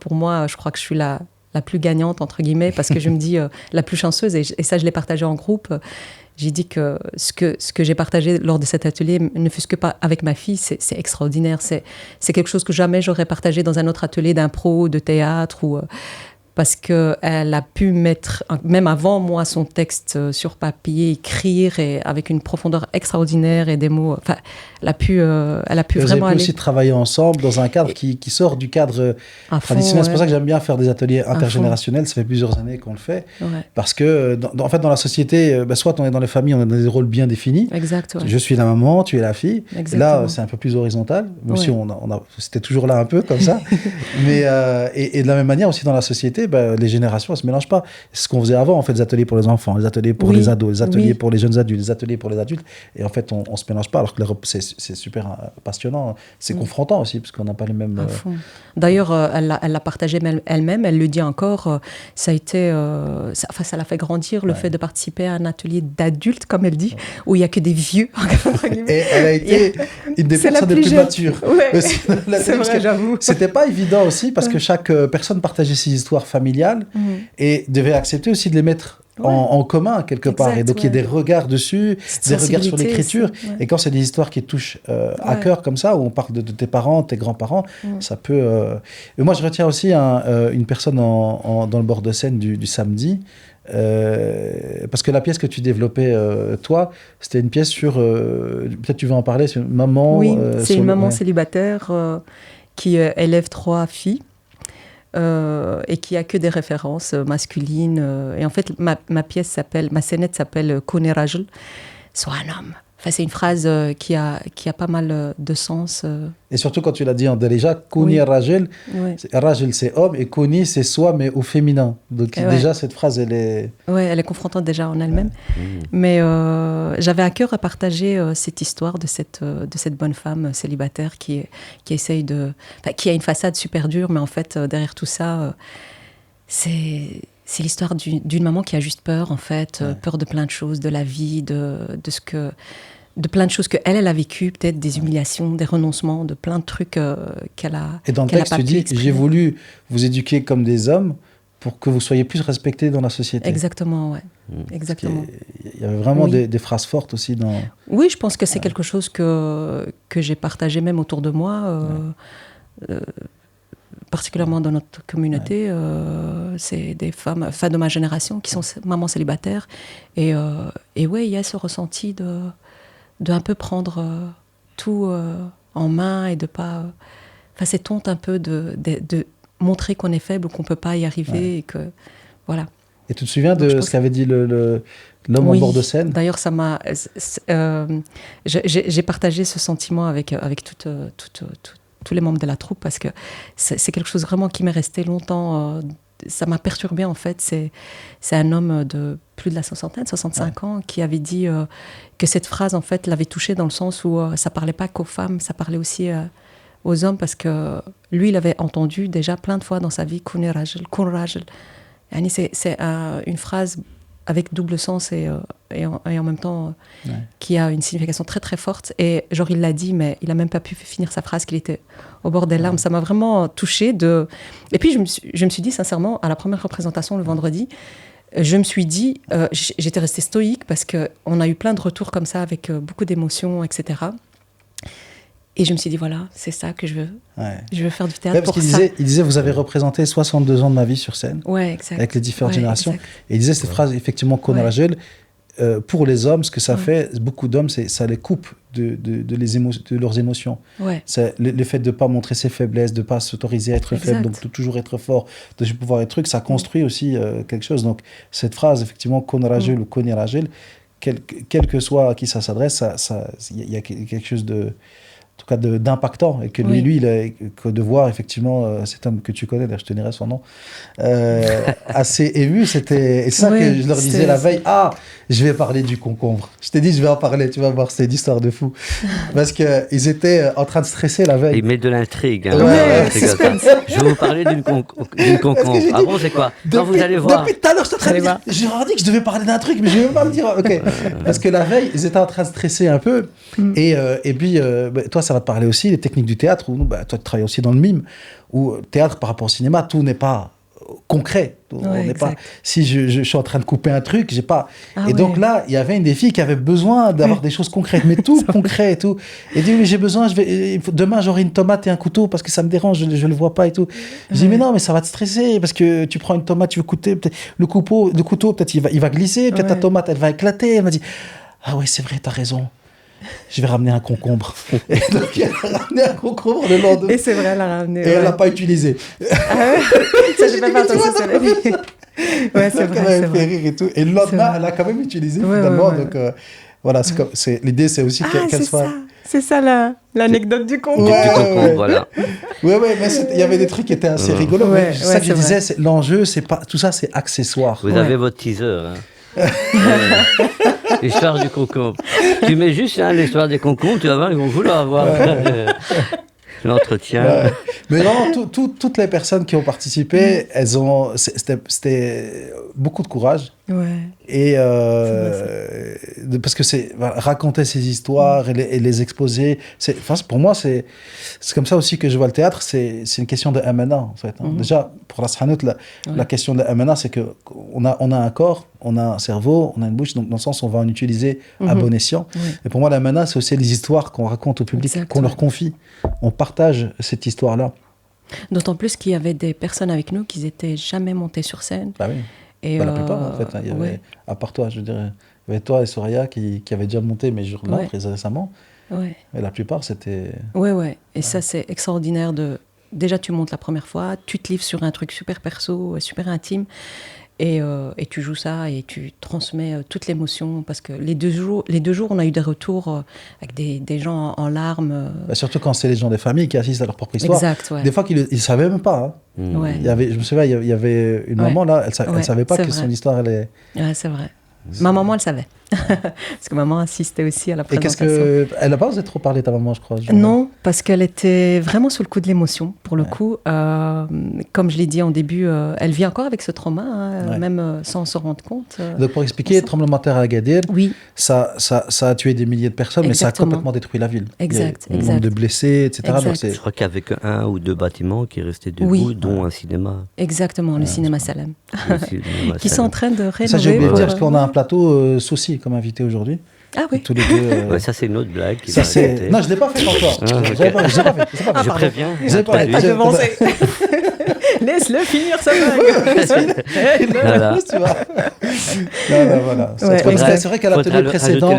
pour moi, je crois que je suis la plus gagnante, entre guillemets, parce que je me dis la plus chanceuse. Et ça, je l'ai partagé en groupe. J'ai dit que ce que j'ai partagé lors de cet atelier, ne fût-ce que pas avec ma fille, c'est extraordinaire. C'est quelque chose que jamais j'aurais partagé dans un autre atelier d'impro, de théâtre ou... parce qu'elle a pu mettre, même avant moi, son texte sur papier, écrire, et avec une profondeur extraordinaire et des mots... Enfin, elle a pu vraiment aller... aussi travailler ensemble dans un cadre qui sort du cadre traditionnel. C'est pour ça que j'aime bien faire des ateliers intergénérationnels. Ça fait plusieurs années qu'on le fait. Ouais. Parce que, en fait, dans la société, soit on est dans les familles, on a des rôles bien définis. Exact, ouais. Je suis la maman, tu es la fille. Exactement. Là, c'est un peu plus horizontal. Même si c'était toujours là un peu, comme ça. Mais, et de la même manière, aussi dans la société, les générations, elles ne se mélangent pas. C'est ce qu'on faisait avant, en fait, des ateliers pour les enfants, les ateliers pour les ados, les ateliers pour les jeunes adultes, les ateliers pour les adultes. Et en fait, on ne se mélange pas, alors que c'est super passionnant. C'est confrontant aussi, parce qu'on n'a pas les mêmes... D'ailleurs, elle l'a partagé elle-même, elle le dit encore, ça a été... ça l'a fait grandir, le fait de participer à un atelier d'adultes, comme elle dit, où il n'y a que des vieux. Et elle a été une des personnes les plus matures. Ouais. C'est vrai, j'avoue. C'était pas évident aussi, parce que chaque personne partageait ses histoires familiales et devait accepter aussi de les mettre en commun quelque part, et donc il y a des regards dessus, des regards sur l'écriture, et quand c'est des histoires qui touchent à cœur comme ça, où on parle de tes parents, tes grands-parents, ça peut... Et moi je retiens aussi une personne dans le bord de scène du samedi, parce que la pièce que tu développais toi, c'était une pièce sur, peut-être tu veux en parler, sur une maman... Oui, c'est une maman célibataire qui élève 3 filles. Et qui a que des références masculines. Et en fait, ma scénette s'appelle « Kone Rajl », soit un homme. Enfin, c'est une phrase qui a pas mal de sens. Et surtout quand tu l'as dit en déjà, « Kone Rajl », Rajl c'est homme, et « Kone » c'est soi, mais au féminin. Donc déjà, cette phrase, elle est... Oui, elle est confrontante déjà en elle-même. Mais j'avais à cœur à partager cette histoire de cette bonne femme célibataire qui essaye de... Enfin, qui a une façade super dure, mais en fait, derrière tout ça, c'est l'histoire d'une maman qui a juste peur, en fait, peur de plein de choses, de la vie, de ce que... de plein de choses qu'elle a vécues, peut-être des humiliations, des renoncements, de plein de trucs qu'elle a. Et dans le qu'elle a texte, pas tu pu dis, exprimer. j'ai voulu vous éduquer comme des hommes pour que vous soyez plus respectés dans la société. Exactement, ouais. Exactement. Il y avait vraiment Oui. des phrases fortes aussi dans... Oui, je pense que c'est quelque chose que j'ai partagé même autour de moi, particulièrement dans notre communauté. C'est des femmes de ma génération qui sont mamans célibataires. Et ouais, il y a ce ressenti de un peu prendre tout en main et de pas... Enfin, cette honte un peu de montrer qu'on est faible ou qu'on peut pas y arriver et que... Voilà. Et tu te souviens Donc, je de pense ce qu'avait dit l'homme en bord de scène? D'ailleurs, ça m'a... j'ai partagé ce sentiment avec tous les membres de la troupe parce que c'est quelque chose vraiment qui m'est resté longtemps... ça m'a perturbée, en fait. C'est un homme de plus de la soixantaine, 65 ans, qui avait dit que cette phrase, en fait, l'avait touché dans le sens où ça parlait pas qu'aux femmes, ça parlait aussi aux hommes parce que lui, il avait entendu déjà plein de fois dans sa vie « Kun rajel, kun rajel ». C'est une phrase avec double sens et en même temps qui a une signification très très forte. Et genre, il l'a dit, mais il n'a même pas pu finir sa phrase, qu'il était au bord des larmes. Ça m'a vraiment touchée. Et puis, je me suis dit, sincèrement, à la première représentation le vendredi, je me suis dit, j'étais restée stoïque parce qu'on a eu plein de retours comme ça avec beaucoup d'émotions, etc. Et je me suis dit, voilà, c'est ça que je veux. Ouais. Je veux faire du théâtre pour ça. Il disait, vous avez représenté 62 ans de ma vie sur scène, exact. avec les différentes générations. Exact. Et il disait cette phrase, effectivement, Kun rajel, pour les hommes, ce que ça fait, beaucoup d'hommes, ça les coupe de leurs émotions. C'est le fait de ne pas montrer ses faiblesses, de ne pas s'autoriser à être faible, donc de toujours être fort, de pouvoir être truc, ça construit aussi quelque chose. Donc cette phrase, effectivement, Kun rajel ou Kun rajel, quel que soit à qui ça s'adresse, il y a quelque chose de... En tout cas d'impactant, et que lui que de voir effectivement cet homme que tu connais, je te dirai son nom, assez ému, et ça que je leur disais la veille, je vais parler du concombre. Je t'ai dit, je vais en parler, tu vas voir, c'est une histoire de fou. Parce qu'ils étaient en train de stresser la veille. Ils mettent de l'intrigue. Hein, je vais vous parler d'une concombre. Ah bon, c'est quoi? Quand vous allez voir. Depuis tout à l'heure, je suis en train de dire, j'ai dit que je devais parler d'un truc, mais je vais même pas le dire. Okay. Parce que la veille, ils étaient en train de stresser un peu. Et puis, toi, ça va te parler aussi, les techniques du théâtre, où toi, tu travailles aussi dans le mime, où théâtre par rapport au cinéma, tout n'est pas concret. On n'est pas, si je suis en train de couper un truc, j'ai pas... Donc là, il y avait une des filles qui avait besoin d'avoir des choses concrètes, mais tout concret et tout. Et dit, mais j'ai besoin, demain j'aurai une tomate et un couteau parce que ça me dérange, je le vois pas et tout. Je dis, mais non, mais ça va te stresser parce que tu prends une tomate, tu veux couper, le couteau, peut-être il va glisser, peut-être ta tomate, elle va éclater. Elle m'a dit, ah ouais, c'est vrai, t'as raison. Je vais ramener un concombre. Et donc, elle a ramené un concombre le lendemain. Et c'est vrai, elle l'a ramené. Et elle l'a pas utilisé. Ça, j'ai pas attendu sur la vie. Ouais, c'est vrai. Elle avait fait rire et tout. Et le lendemain, elle a quand même utilisé finalement. Donc, voilà, l'idée, c'est aussi qu'elle soit... C'est ça l'anecdote du concombre. Du concombre, voilà. Ouais, mais il y avait des trucs qui étaient assez rigolos. C'est ça que je disais, l'enjeu, c'est pas... Tout ça, c'est accessoire. Vous avez votre teaser, hein. L'histoire du concombre. Tu mets juste l'histoire des concombres, tu vas voir, ils vont vouloir avoir l'entretien. Mais vraiment, toutes les personnes qui ont participé, c'était beaucoup de courage. Et parce que raconter ces histoires et les exposer, pour moi, c'est comme ça aussi que je vois le théâtre, c'est une question de amana, en fait. Déjà, pour la Sahanout, la question de amana, c'est qu'on a un corps, on a un cerveau, on a une bouche, donc dans le sens où on va en utiliser à bon escient. Et pour moi, l'amana, c'est aussi les histoires qu'on raconte au public, qu'on leur confie. On partage cette histoire-là. D'autant plus qu'il y avait des personnes avec nous qui n'étaient jamais montées sur scène. Ah oui. Et la plupart, en fait. Il y avait, à part toi, je dirais. Il y avait toi et Soraya qui avaient déjà monté, mais très récemment. Mais la plupart, c'était... Et ça, c'est extraordinaire de... Déjà, tu montes la première fois, tu te livres sur un truc super perso, super intime, et tu joues ça et tu transmets toute l'émotion, parce que les deux jours, on a eu des retours avec des gens en larmes. Surtout quand c'est les gens des familles qui assistent à leur propre histoire. Exact, Des fois, ils ne savaient même pas. Hein. Je me souviens, il y avait une maman, là, elle ne savait pas que son histoire, elle est... Ouais, c'est vrai. Ma maman, elle savait. Parce que maman assistait aussi à la Et qu'est-ce présentation. que... Elle n'a pas osé trop parler, ta maman, je crois. Non, parce qu'elle était vraiment sous le coup de l'émotion, pour le coup. Comme je l'ai dit en début, elle vit encore avec ce trauma, hein, même sans se rendre compte. Donc, pour expliquer, tremblement de terre à Agadir, Oui, ça a tué des milliers de personnes, mais ça a Exactement. complètement détruit la ville. Exact, Il y a eu nombre de blessés, etc. Exact. Donc, c'est... Je crois qu'il y avait qu'un ou deux bâtiments qui restaient debout, Oui. dont un cinéma. exactement, le cinéma Salem, Le cinéma qui sont en train de rénover. Ça, j'ai oublié de pour, dire, parce qu'on a un plateau Souci comme invité aujourd'hui. Ah oui. Tous les deux. Ouais, ça, c'est une autre blague. Qui Ça, va c'est... arrêter. Non, je ne l'ai pas fait encore. Ah, Je ok. l'ai pas fait. Je pardon. préviens. Je l'ai pas fait. Ah, devancé. Laisse-le finir sa blague. Voilà. Tu vois. Non, voilà. Ouais, C'est vrai qu'à l'atelier précédent...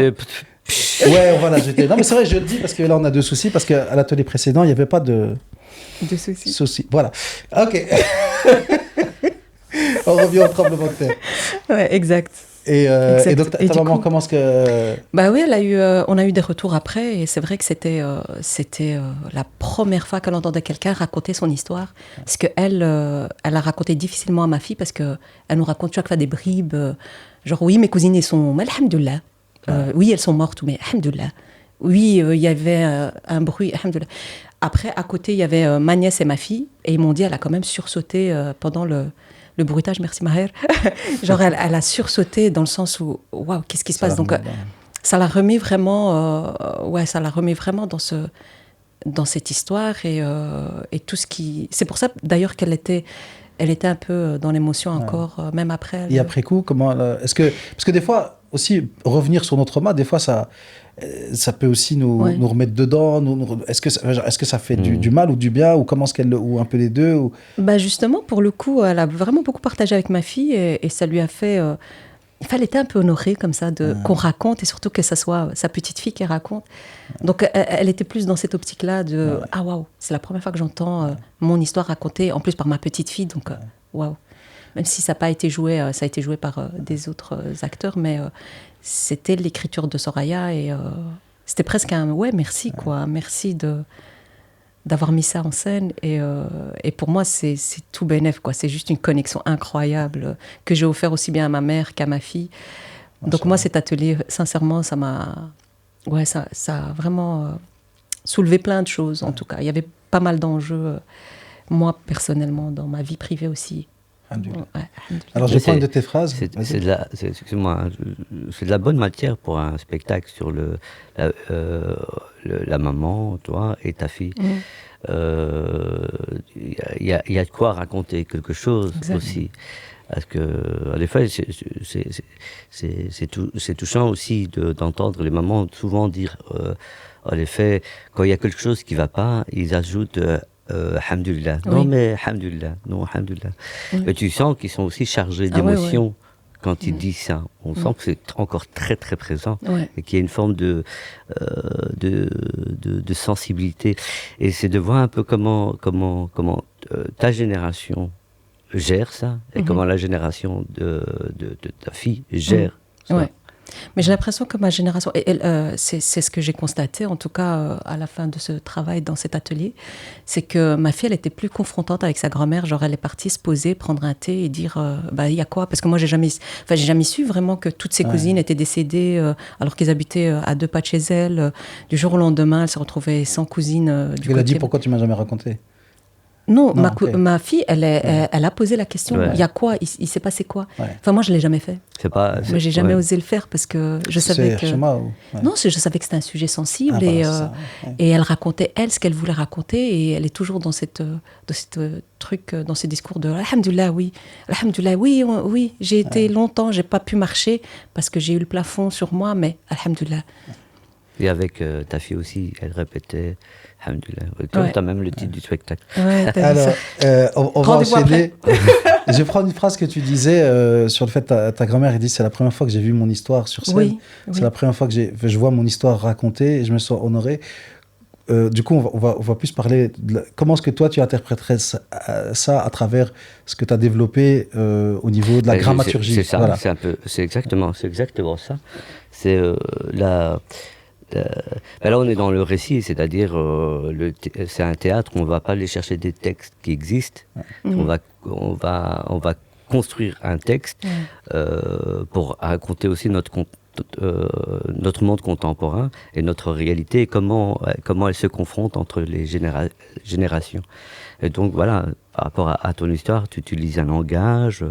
Ouais, voilà, j'étais... Non, mais c'est vrai, je le dis, parce que là, on a deux soucis, parce qu'à l'atelier précédent, il n'y avait pas de De soucis. soucis. Voilà. OK. On revient au tremblement de terre. Ouais, exact. Et donc, Et ta du maman, coup- comment est-ce que... Bah oui, on a eu des retours après, et c'est vrai que c'était la première fois qu'elle entendait quelqu'un raconter son histoire, parce que elle a raconté difficilement à ma fille, parce que elle nous raconte chaque fois des bribes, genre oui, mes cousines elles sont, mais alhamdoulilah, oui elles sont mortes, mais alhamdoulilah, oui il y avait un bruit, alhamdoulilah. Après à côté il y avait ma nièce et ma fille, et ils m'ont dit elle a quand même sursauté pendant le bruitage, merci Maher. Genre, elle a sursauté dans le sens où, waouh, qu'est-ce qui se passe? Donc, ça l'a remis vraiment, ça l'a remis vraiment dans cette histoire et tout ce qui. C'est pour ça, d'ailleurs, elle était un peu dans l'émotion encore, même après. Et après coup, comment... Est-ce que... Parce que des fois, aussi, revenir sur notre trauma, des fois, ça peut aussi nous remettre dedans. Est-ce que ça fait du mal ou du bien, ou comment est-ce qu'elle... Ou un peu les deux ou... Bah justement, pour le coup, elle a vraiment beaucoup partagé avec ma fille et ça lui a fait... elle était un peu honorée comme ça, qu'on raconte, et surtout que ça soit sa petite fille qui raconte. Donc, elle était plus dans cette optique-là de « Ah, waouh, c'est la première fois que j'entends mon histoire racontée, en plus par ma petite fille, donc waouh ». Même si ça n'a pas été joué, ça a été joué par des autres acteurs, mais c'était l'écriture de Soraya et c'était presque un « ouais, merci, quoi, merci d'avoir mis ça en scène ». Et pour moi, c'est tout bénef, quoi. C'est juste une connexion incroyable que j'ai offert aussi bien à ma mère qu'à ma fille. Donc moi, cet atelier, sincèrement, ça m'a... Ouais, ça a vraiment soulevé plein de choses, en tout cas. Il y avait pas mal d'enjeux, moi, personnellement, dans ma vie privée aussi. Ouais, alors, je prends une de tes phrases. Excuse-moi, c'est de la bonne matière pour un spectacle sur la maman, toi et ta fille. Il y a de quoi raconter quelque chose aussi. Parce que, en effet, c'est touchant aussi d'entendre les mamans souvent dire, en effet, quand il y a quelque chose qui ne va pas, ils ajoutent Alhamdulillah. Oui. Non, mais Alhamdulillah. Non, Alhamdulillah. Mais tu sens qu'ils sont aussi chargés d'émotions quand ils disent ça. On sent que c'est encore très, très présent et qu'il y a une forme de sensibilité. Et c'est de voir un peu comment ta génération gère ça et comment la génération de ta fille gère ça. Ouais. Mais j'ai l'impression que ma génération, c'est ce que j'ai constaté en tout cas à la fin de ce travail dans cet atelier, c'est que ma fille elle était plus confrontante avec sa grand-mère, genre elle est partie se poser, prendre un thé et dire bah il y a quoi, parce que moi j'ai jamais su vraiment que toutes ses cousines étaient décédées alors qu'ils habitaient à 2 pas de chez elle. Du jour au lendemain elle se retrouvait sans cousine. Elle a dit pourquoi tu m'as jamais raconté? Non, ma fille, elle a posé la question. Il y a quoi? Il s'est passé quoi? Enfin, moi, je l'ai jamais fait. Moi, j'ai jamais osé le faire parce que je savais que. Non, je savais que c'était un sujet sensible et elle racontait ce qu'elle voulait raconter et elle est toujours dans cette truc, dans ces discours de Alhamdulillah, oui, j'ai été longtemps, j'ai pas pu marcher parce que j'ai eu le plafond sur moi, mais Alhamdulillah. Et avec ta fille aussi, elle répétait Alhamdulillah. Tu as même le titre du spectacle. Ouais, alors, on va enchaîner. Je vais prendre une phrase que tu disais sur le fait que ta grand-mère elle dit c'est la première fois que j'ai vu mon histoire sur scène. C'est la première fois que je vois mon histoire racontée et je me sens honoré. Du coup, on va plus parler de comment est-ce que toi tu interpréterais ça à travers ce que tu as développé au niveau de la dramaturgie. C'est ça, c'est exactement ça. C'est là, on est dans le récit, c'est-à-dire c'est un théâtre, on ne va pas aller chercher des textes qui existent, on va construire un texte pour raconter aussi notre notre monde contemporain et notre réalité, et comment elle se confronte entre les générations. Et donc voilà, par rapport à ton histoire, tu utilises un langage.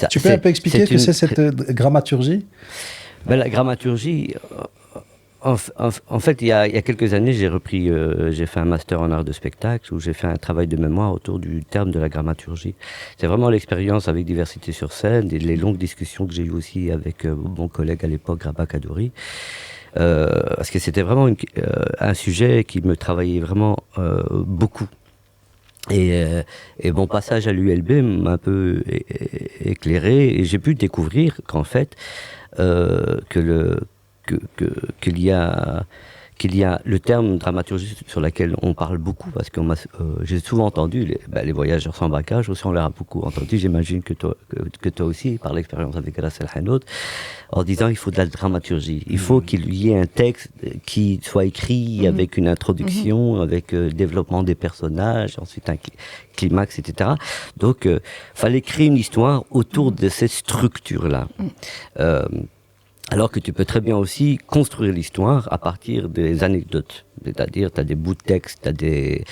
Tu peux un peu expliquer ce que c'est cette grammaturgie? La grammaturgie, en fait, il y a quelques années, j'ai fait un master en art de spectacle où j'ai fait un travail de mémoire autour du terme de la grammaturgie. C'est vraiment l'expérience avec Diversité sur scène et les longues discussions que j'ai eues aussi avec mon collègue à l'époque, Graba Kadouri. Parce que c'était vraiment un sujet qui me travaillait vraiment beaucoup. Et mon passage à l'ULB m'a un peu éclairé et j'ai pu découvrir qu'en fait, qu'il y a le terme dramaturgie sur lequel on parle beaucoup, parce que j'ai souvent entendu les voyageurs sans bagage aussi, on l'a beaucoup entendu, j'imagine que toi aussi, par l'expérience avec Ras El Hanout, en disant il faut de la dramaturgie, il faut qu'il y ait un texte qui soit écrit avec une introduction, avec le développement des personnages, ensuite un climax, etc. Donc, fallait créer une histoire autour de cette structure-là. Alors que tu peux très bien aussi construire l'histoire à partir des anecdotes. C'est-à-dire, tu as des bouts de texte, tu as des...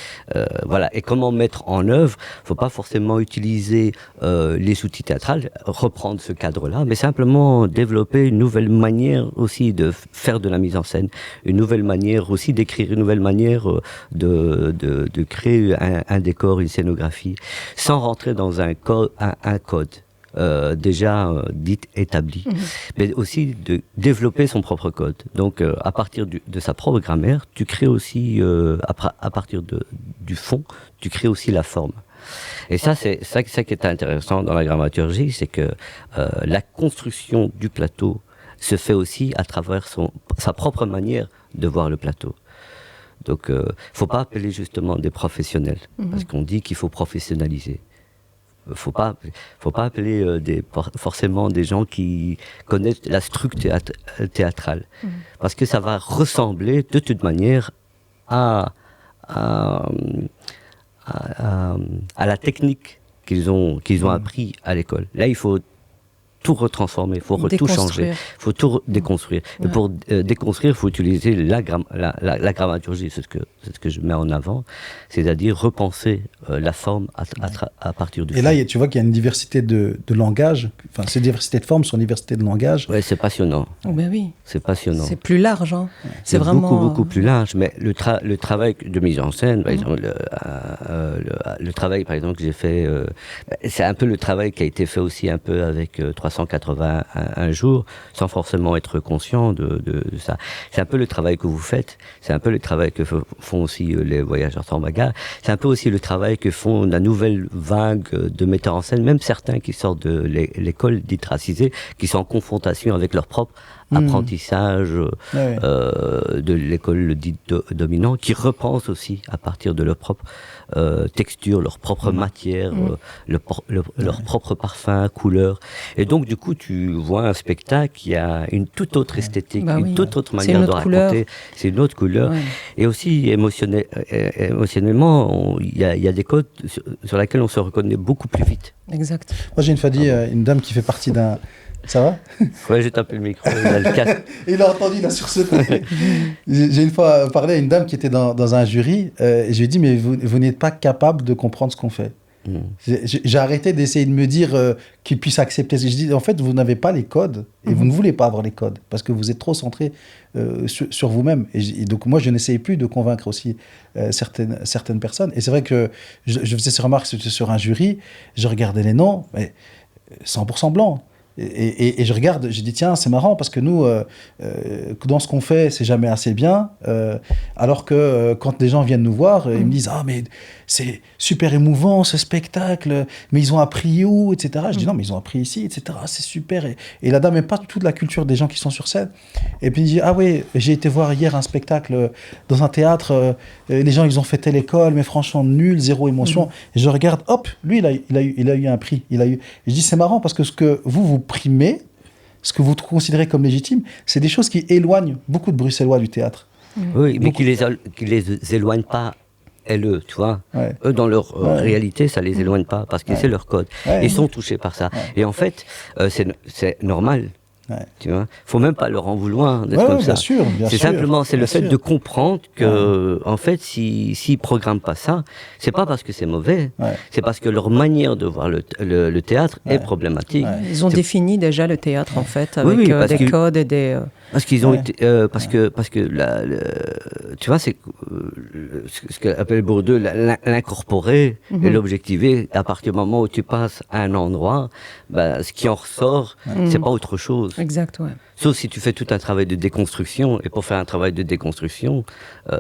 voilà. Et comment mettre en œuvre, faut pas forcément utiliser les outils théâtrales, reprendre ce cadre-là, mais simplement développer une nouvelle manière aussi de faire de la mise en scène, une nouvelle manière aussi d'écrire, une nouvelle manière de créer un décor, une scénographie, sans rentrer dans un code. Déjà dit établi, mais aussi de développer son propre code. Donc, à partir de sa propre grammaire, tu crées aussi, à partir du fond, tu crées aussi la forme. Et ça, c'est ça qui est intéressant dans la grammaturgie, c'est que la construction du plateau se fait aussi à travers sa propre manière de voir le plateau. Donc, faut pas appeler justement des professionnels, parce qu'on dit qu'il faut professionnaliser. Faut pas appeler forcément des gens qui connaissent la structure théâtrale, parce que ça va ressembler de toute manière à la technique qu'ils ont appris à l'école. Là, il faut tout retransformer, il faut tout changer, il faut tout déconstruire. Ouais. Et pour déconstruire, il faut utiliser la grammaturgie, c'est ce que je mets en avant, c'est-à-dire repenser la forme à partir du fond. Et là, tu vois qu'il y a une diversité de langage, enfin, ces diversités de formes sont une diversité de langage. Oui, c'est passionnant. Oh, ben oui. C'est passionnant. C'est plus large, hein. Ouais. C'est vraiment... beaucoup plus large, mais le travail de mise en scène, par exemple, le travail, par exemple, que j'ai fait, c'est un peu le travail qui a été fait aussi un peu avec 381 jours, sans forcément être conscient de ça. C'est un peu le travail que vous faites, c'est un peu le travail que font aussi les voyageurs sans bagages, c'est un peu aussi le travail que font la nouvelle vague de metteurs en scène, même certains qui sortent de l'école dite racisée, qui sont en confrontation avec leur propre apprentissage de l'école dite dominante, qui repensent aussi à partir de leur propre texture, leur propre matière, leur propre parfum, couleur. Et donc, du coup, tu vois un spectacle qui a une toute autre esthétique, une toute autre manière de raconter. C'est une autre couleur. Ouais. Et aussi, émotionnellement, il y a des codes sur lesquels on se reconnaît beaucoup plus vite. Exact. Moi, j'ai une fois dit, une dame qui fait partie d'un... Ça va? Ouais, j'ai tapé le micro, il a le casque. Il a entendu, il a sursauté. J'ai une fois parlé à une dame qui était dans un jury, et je lui ai dit, mais vous n'êtes pas capable de comprendre ce qu'on fait. J'ai arrêté d'essayer de me dire qu'ils puissent accepter. Je dis, en fait, vous n'avez pas les codes, et vous ne voulez pas avoir les codes, parce que vous êtes trop centré sur vous-même. Et donc, moi, je n'essayais plus de convaincre aussi certaines personnes. Et c'est vrai que je faisais ces remarques sur un jury, je regardais les noms, mais 100% blancs. Et je regarde, je dis tiens, c'est marrant parce que nous, dans ce qu'on fait, c'est jamais assez bien. Alors que quand des gens viennent nous voir, ils me disent ah mais c'est super émouvant ce spectacle, mais ils ont appris où, etc. Je dis non mais ils ont appris ici, etc. C'est super. Et la dame n'est pas du tout de la culture des gens qui sont sur scène. Et puis il dit ah oui, j'ai été voir hier un spectacle dans un théâtre. Les gens ils ont fait telle école, mais franchement nul, zéro émotion. Et je regarde, hop, lui il a eu un prix. Et je dis c'est marrant parce que ce que vous primez, ce que vous considérez comme légitime, c'est des choses qui éloignent beaucoup de Bruxellois du théâtre. Oui, mais qui les éloignent pas, eux, tu vois. Ouais. Eux, dans leur réalité, ça les éloigne pas, parce que c'est leur code. Ouais. Ils sont touchés par ça. Ouais. Et en fait, c'est normal Ouais. Tu vois, faut même pas leur en vouloir d'être Ouais, comme ouais, ça. bien sûr, bien C'est sûr, simplement, c'est bien le fait sûr. de comprendre que, en fait, s'ils programment pas ça, c'est pas parce que c'est mauvais, Ouais. c'est parce que leur manière de voir le théâtre est problématique. Ouais. Ils ont C'est- défini déjà le théâtre, en fait, Oui, avec oui, parce des que- codes et des... Parce qu'ils ont Ouais. été, parce que tu vois, c'est ce qu'appelle Bourdieu l'incorporer et l'objectiver. À partir du moment où tu passes à un endroit, ben, ce qui en ressort, c'est pas autre chose. Exact, ouais. Sauf si tu fais tout un travail de déconstruction. Et pour faire un travail de déconstruction,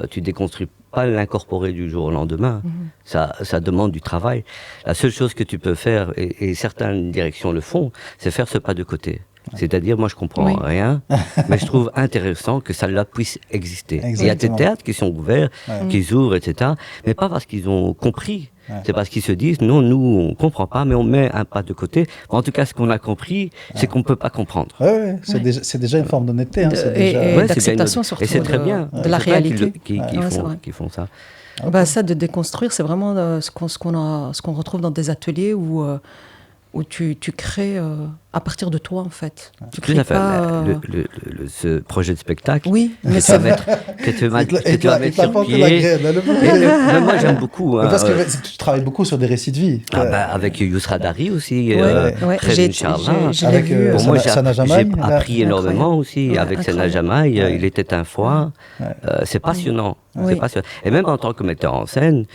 tu déconstruis pas l'incorporer du jour au lendemain. Ça demande du travail. La seule chose que tu peux faire, et certaines directions le font, c'est faire ce pas de côté. C'est-à-dire, moi, je comprends Oui. rien, mais je trouve intéressant que ça là puisse exister. Il y a des Exactement. théâtres qui sont ouverts, qui s'ouvrent, etc. Mais pas parce qu'ils ont compris. C'est parce qu'ils se disent, non, nous, on comprend pas, mais on met un pas de côté. En tout cas, ce qu'on a compris, c'est qu'on peut pas comprendre. Ouais, c'est déjà une forme d'honnêteté. Hein, De- c'est et- déjà... et Ouais, c'est d'acceptation bien- surtout Et c'est très de- bien. de la C'est bien réalité. qu'ils c'est vrai. qui font ça. Bah, ça, de déconstruire, c'est vraiment ce qu'on retrouve dans des ateliers où tu crées à partir de toi, en fait. Tu Tout crées à fait. pas... Ce projet de spectacle Oui, mais que tu c'est vas mettre, que tu vas, que Et tu vas il mettre t'a sur planté la pied. graine, là, le pauvre. Mais moi, j'aime beaucoup. Mais Hein, parce que tu travailles beaucoup sur des récits de vie. ah bah, avec Yousra Dari aussi, Ouais, Kevin Charlin. je l'ai Avec, vu. Pour moi, j'ai Sana Jamaï, j'ai là. appris énormément Incroyable. aussi Ouais, avec Sana incroyable. Jamaï. Ouais. Il était un fois. C'est passionnant. Oui. C'est passionnant. Et même en tant que metteur en scène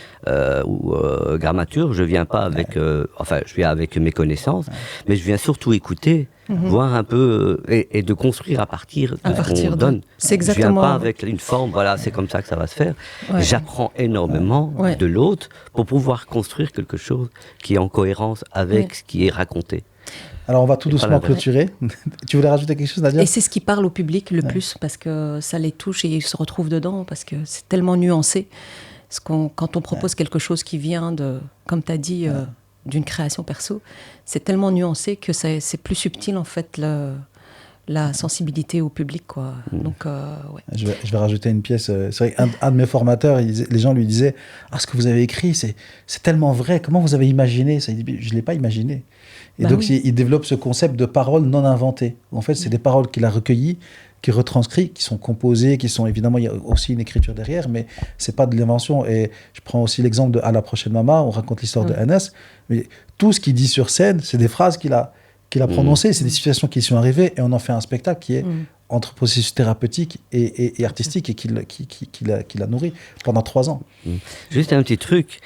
ou dramaturge, je viens pas avec, enfin, je viens avec mes connaissances, mais je viens surtout écouter, voir un peu et de construire à partir À de ce partir qu'on de- donne. c'est exactement- Je viens pas avec une forme. Voilà, c'est comme ça que ça va se faire. Ouais. J'apprends énormément Ouais. de l'autre pour pouvoir construire quelque chose qui est en cohérence avec Ouais. ce qui est raconté. Alors, on va tout Et pas doucement l'inverse. clôturer. Tu voulais rajouter quelque chose, Nadia? Et c'est ce qui parle au public le plus, parce que ça les touche et ils se retrouvent dedans, parce que c'est tellement nuancé. Quand on propose quelque chose qui vient de, comme tu as dit, d'une création perso, c'est tellement nuancé que c'est plus subtil, en fait, la sensibilité au public, quoi. Donc, ouais. Je vais rajouter une pièce. C'est vrai qu'un de mes formateurs, les gens lui disaient « Ah, ce que vous avez écrit, c'est tellement vrai. Comment vous avez imaginé ça ?» Il dit « Je ne l'ai pas imaginé. » Et Bah donc, oui. il développe ce concept de paroles non inventées. En fait, c'est des paroles qu'il a recueillies, qui retranscrit, qui sont composées, qui sont évidemment, il y a aussi une écriture derrière, mais c'est pas de l'invention. Et je prends aussi l'exemple de À la prochaine maman, on raconte l'histoire de Anas, mais tout ce qu'il dit sur scène, c'est des phrases qu'il a prononcées, c'est des situations qui sont arrivées, et on en fait un spectacle qui est entre processus thérapeutique et artistique, et qui l'a nourri pendant 3 ans. Juste un petit truc,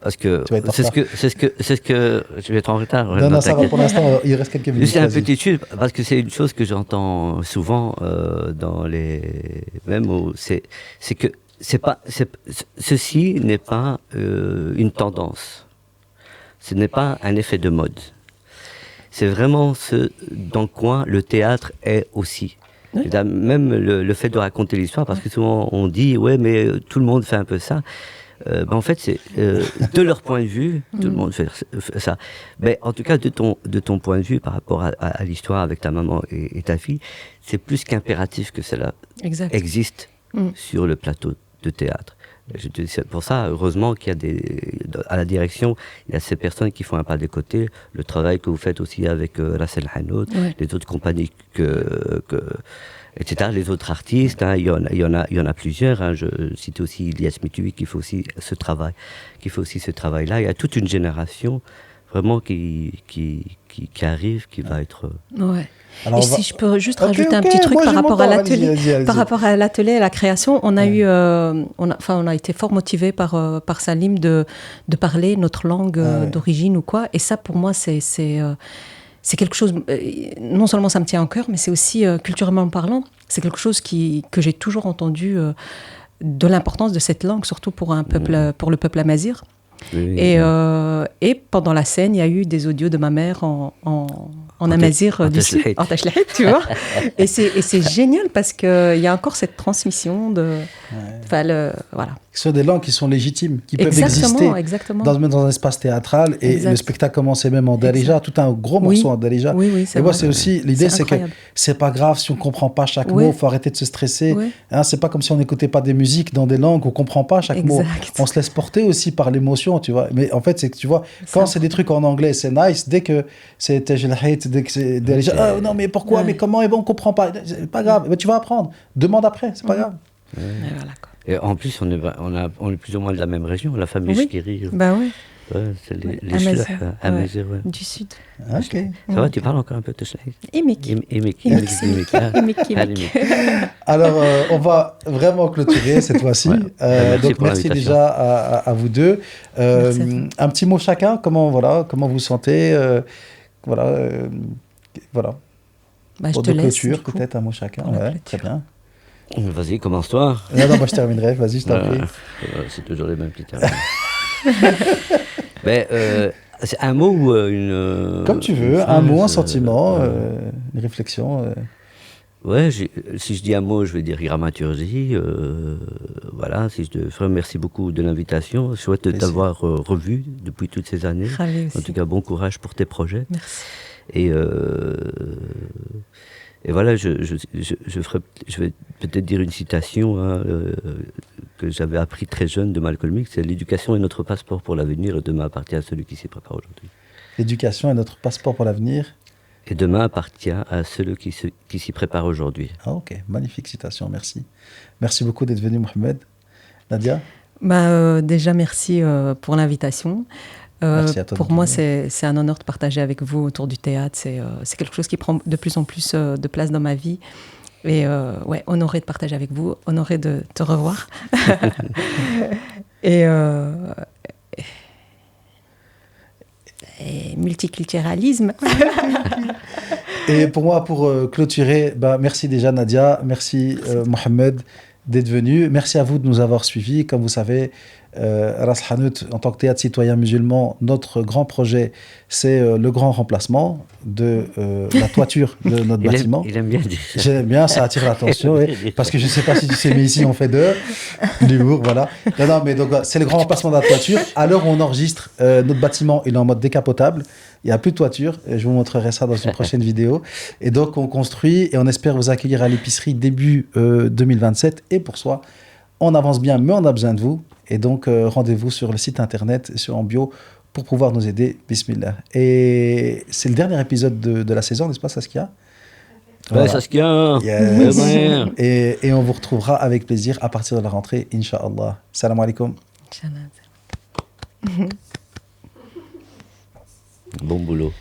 parce que Tu vas être en c'est ce que je vais être en retard. Non, non, ça va t'inquiète. pour l'instant, il reste quelques minutes. Juste un vas-y. petit truc, parce que c'est une chose que j'entends souvent dans les même c'est que ceci n'est pas une tendance, ce n'est pas un effet de mode. C'est vraiment ce dans quoi le théâtre est aussi. C'est-à-dire même le fait de raconter l'histoire, parce que souvent on dit ouais mais tout le monde fait un peu ça. En fait, c'est de leur point de vue, tout le monde fait ça. Mais en tout cas, de ton point de vue par rapport à l'histoire avec ta maman et ta fille, c'est plus qu'impératif que cela Exact. existe sur le plateau de théâtre. C'est pour ça, heureusement qu'il y a à la direction, il y a ces personnes qui font un pas de côté. Le travail que vous faites aussi avec Ras El Hanout, les autres compagnies etc. Les autres artistes, hein, il y en a plusieurs. Hein, je cite aussi Ilyas Mitoui qui fait aussi ce travail-là. Il y a toute une génération vraiment qui arrive, qui va être. Ouais. Alors, et on va- si je peux juste Ok, rajouter un ok, petit truc moi, par j'ai mon rapport à temps, l'atelier, allez-y. par rapport à l'atelier et la création, on a eu, on a été fort motivés par Salim de parler notre langue d'origine ou quoi. Et ça, pour moi, c'est quelque chose. Non seulement ça me tient au cœur, mais c'est aussi culturellement parlant, c'est quelque chose que j'ai toujours entendu de l'importance de cette langue, surtout pour le peuple amazigh. Oui, Et pendant la scène, il y a eu des audios de ma mère en amazigh d'ici, Tashlahit. en Tashlahit, tu vois. Et c'est génial parce qu'il y a encore cette transmission de Voilà. Ce sont des langues qui sont légitimes, qui peuvent Exactement, exister dans un espace théâtral. Et Exact. le spectacle commençait même en darija, tout un gros morceau en darija. Oui, c'est et moi, vrai. c'est aussi l'idée, c'est que incroyable. c'est pas grave si on comprend pas chaque mot. Faut arrêter de se stresser. Oui. Hein, c'est pas comme si on n'écoutait pas des musiques dans des langues où on comprend pas chaque mot. On se laisse porter aussi par l'émotion, tu vois. Mais en fait, c'est que tu vois, quand c'est des trucs en anglais, c'est nice. Dès que c'est tajlahit, dès que c'est darija, ah non mais pourquoi, mais comment, et bon, on comprend pas. C'est pas grave. Mais tu vas apprendre. Demande après, c'est pas grave. Et voilà, quoi. Et en plus, on est plus ou moins de la même région, la famille Chkiri. Bah oui. Ouais, c'est les Amazigh, ouais. Du sud. Ok. Ça va, tu parles encore un peu de Tashlahit? Imik. Alors, on va vraiment clôturer cette fois-ci. Donc, merci déjà à vous deux. Un petit mot chacun. Comment vous vous sentez? Voilà. Bah, je te de laisse. Clôture, peut-être un mot chacun. Ouais, très bien. Vas-y, commence-toi. Non, moi je terminerai. Vas-y, je t'en prie. C'est toujours les mêmes qui terminent. Mais c'est un mot ou une... Comme tu veux, un mot, un sentiment, une réflexion. Ouais, si je dis un mot, je vais dire dramaturgie. Voilà, si je te ferai, merci beaucoup de l'invitation. Je souhaite t'avoir revu depuis toutes ces années. En tout cas, bon courage pour tes projets. Merci. Et voilà, je vais peut-être dire une citation que j'avais appris très jeune de Malcolm X, c'est « L'éducation est notre passeport pour l'avenir et demain appartient à celui qui s'y prépare aujourd'hui ». L'éducation est notre passeport pour l'avenir. Et demain appartient à celui qui s'y prépare aujourd'hui. Ah ok, magnifique citation, merci. Merci beaucoup d'être venu, Mohamed. Nadia? Déjà, merci pour l'invitation. Pour moi, c'est un honneur de partager avec vous autour du théâtre. C'est quelque chose qui prend de plus en plus de place dans ma vie. Et ouais, honoré de partager avec vous, honoré de te revoir. et multiculturalisme. Et pour moi, pour clôturer, merci déjà Nadia, merci Mohamed d'être venu. Merci à vous de nous avoir suivis. Comme vous savez, Ras Hanout, en tant que théâtre citoyen musulman, notre grand projet, c'est le grand remplacement de la toiture de notre bâtiment. Il aime bien dire ça. J'aime bien, ça attire l'attention, oui, parce que je ne sais pas si tu sais, mais ici on fait de l'humour, voilà. Non, mais donc c'est le grand remplacement de la toiture. À l'heure où on enregistre, notre bâtiment, il est en mode décapotable. Il n'y a plus de toiture. Et je vous montrerai ça dans une prochaine vidéo. Et donc, on construit et on espère vous accueillir à l'épicerie début 2027. Et pour soi, on avance bien, mais on a besoin de vous. Et donc, rendez-vous sur le site internet, en bio, pour pouvoir nous aider. Bismillah. Et c'est le dernier épisode de la saison, n'est-ce pas, Saskia? Voilà. Ouais, Saskia. Yes. Et on vous retrouvera avec plaisir à partir de la rentrée, Inch'Allah. Salam alaikum. Inch'Allah. Bon boulot.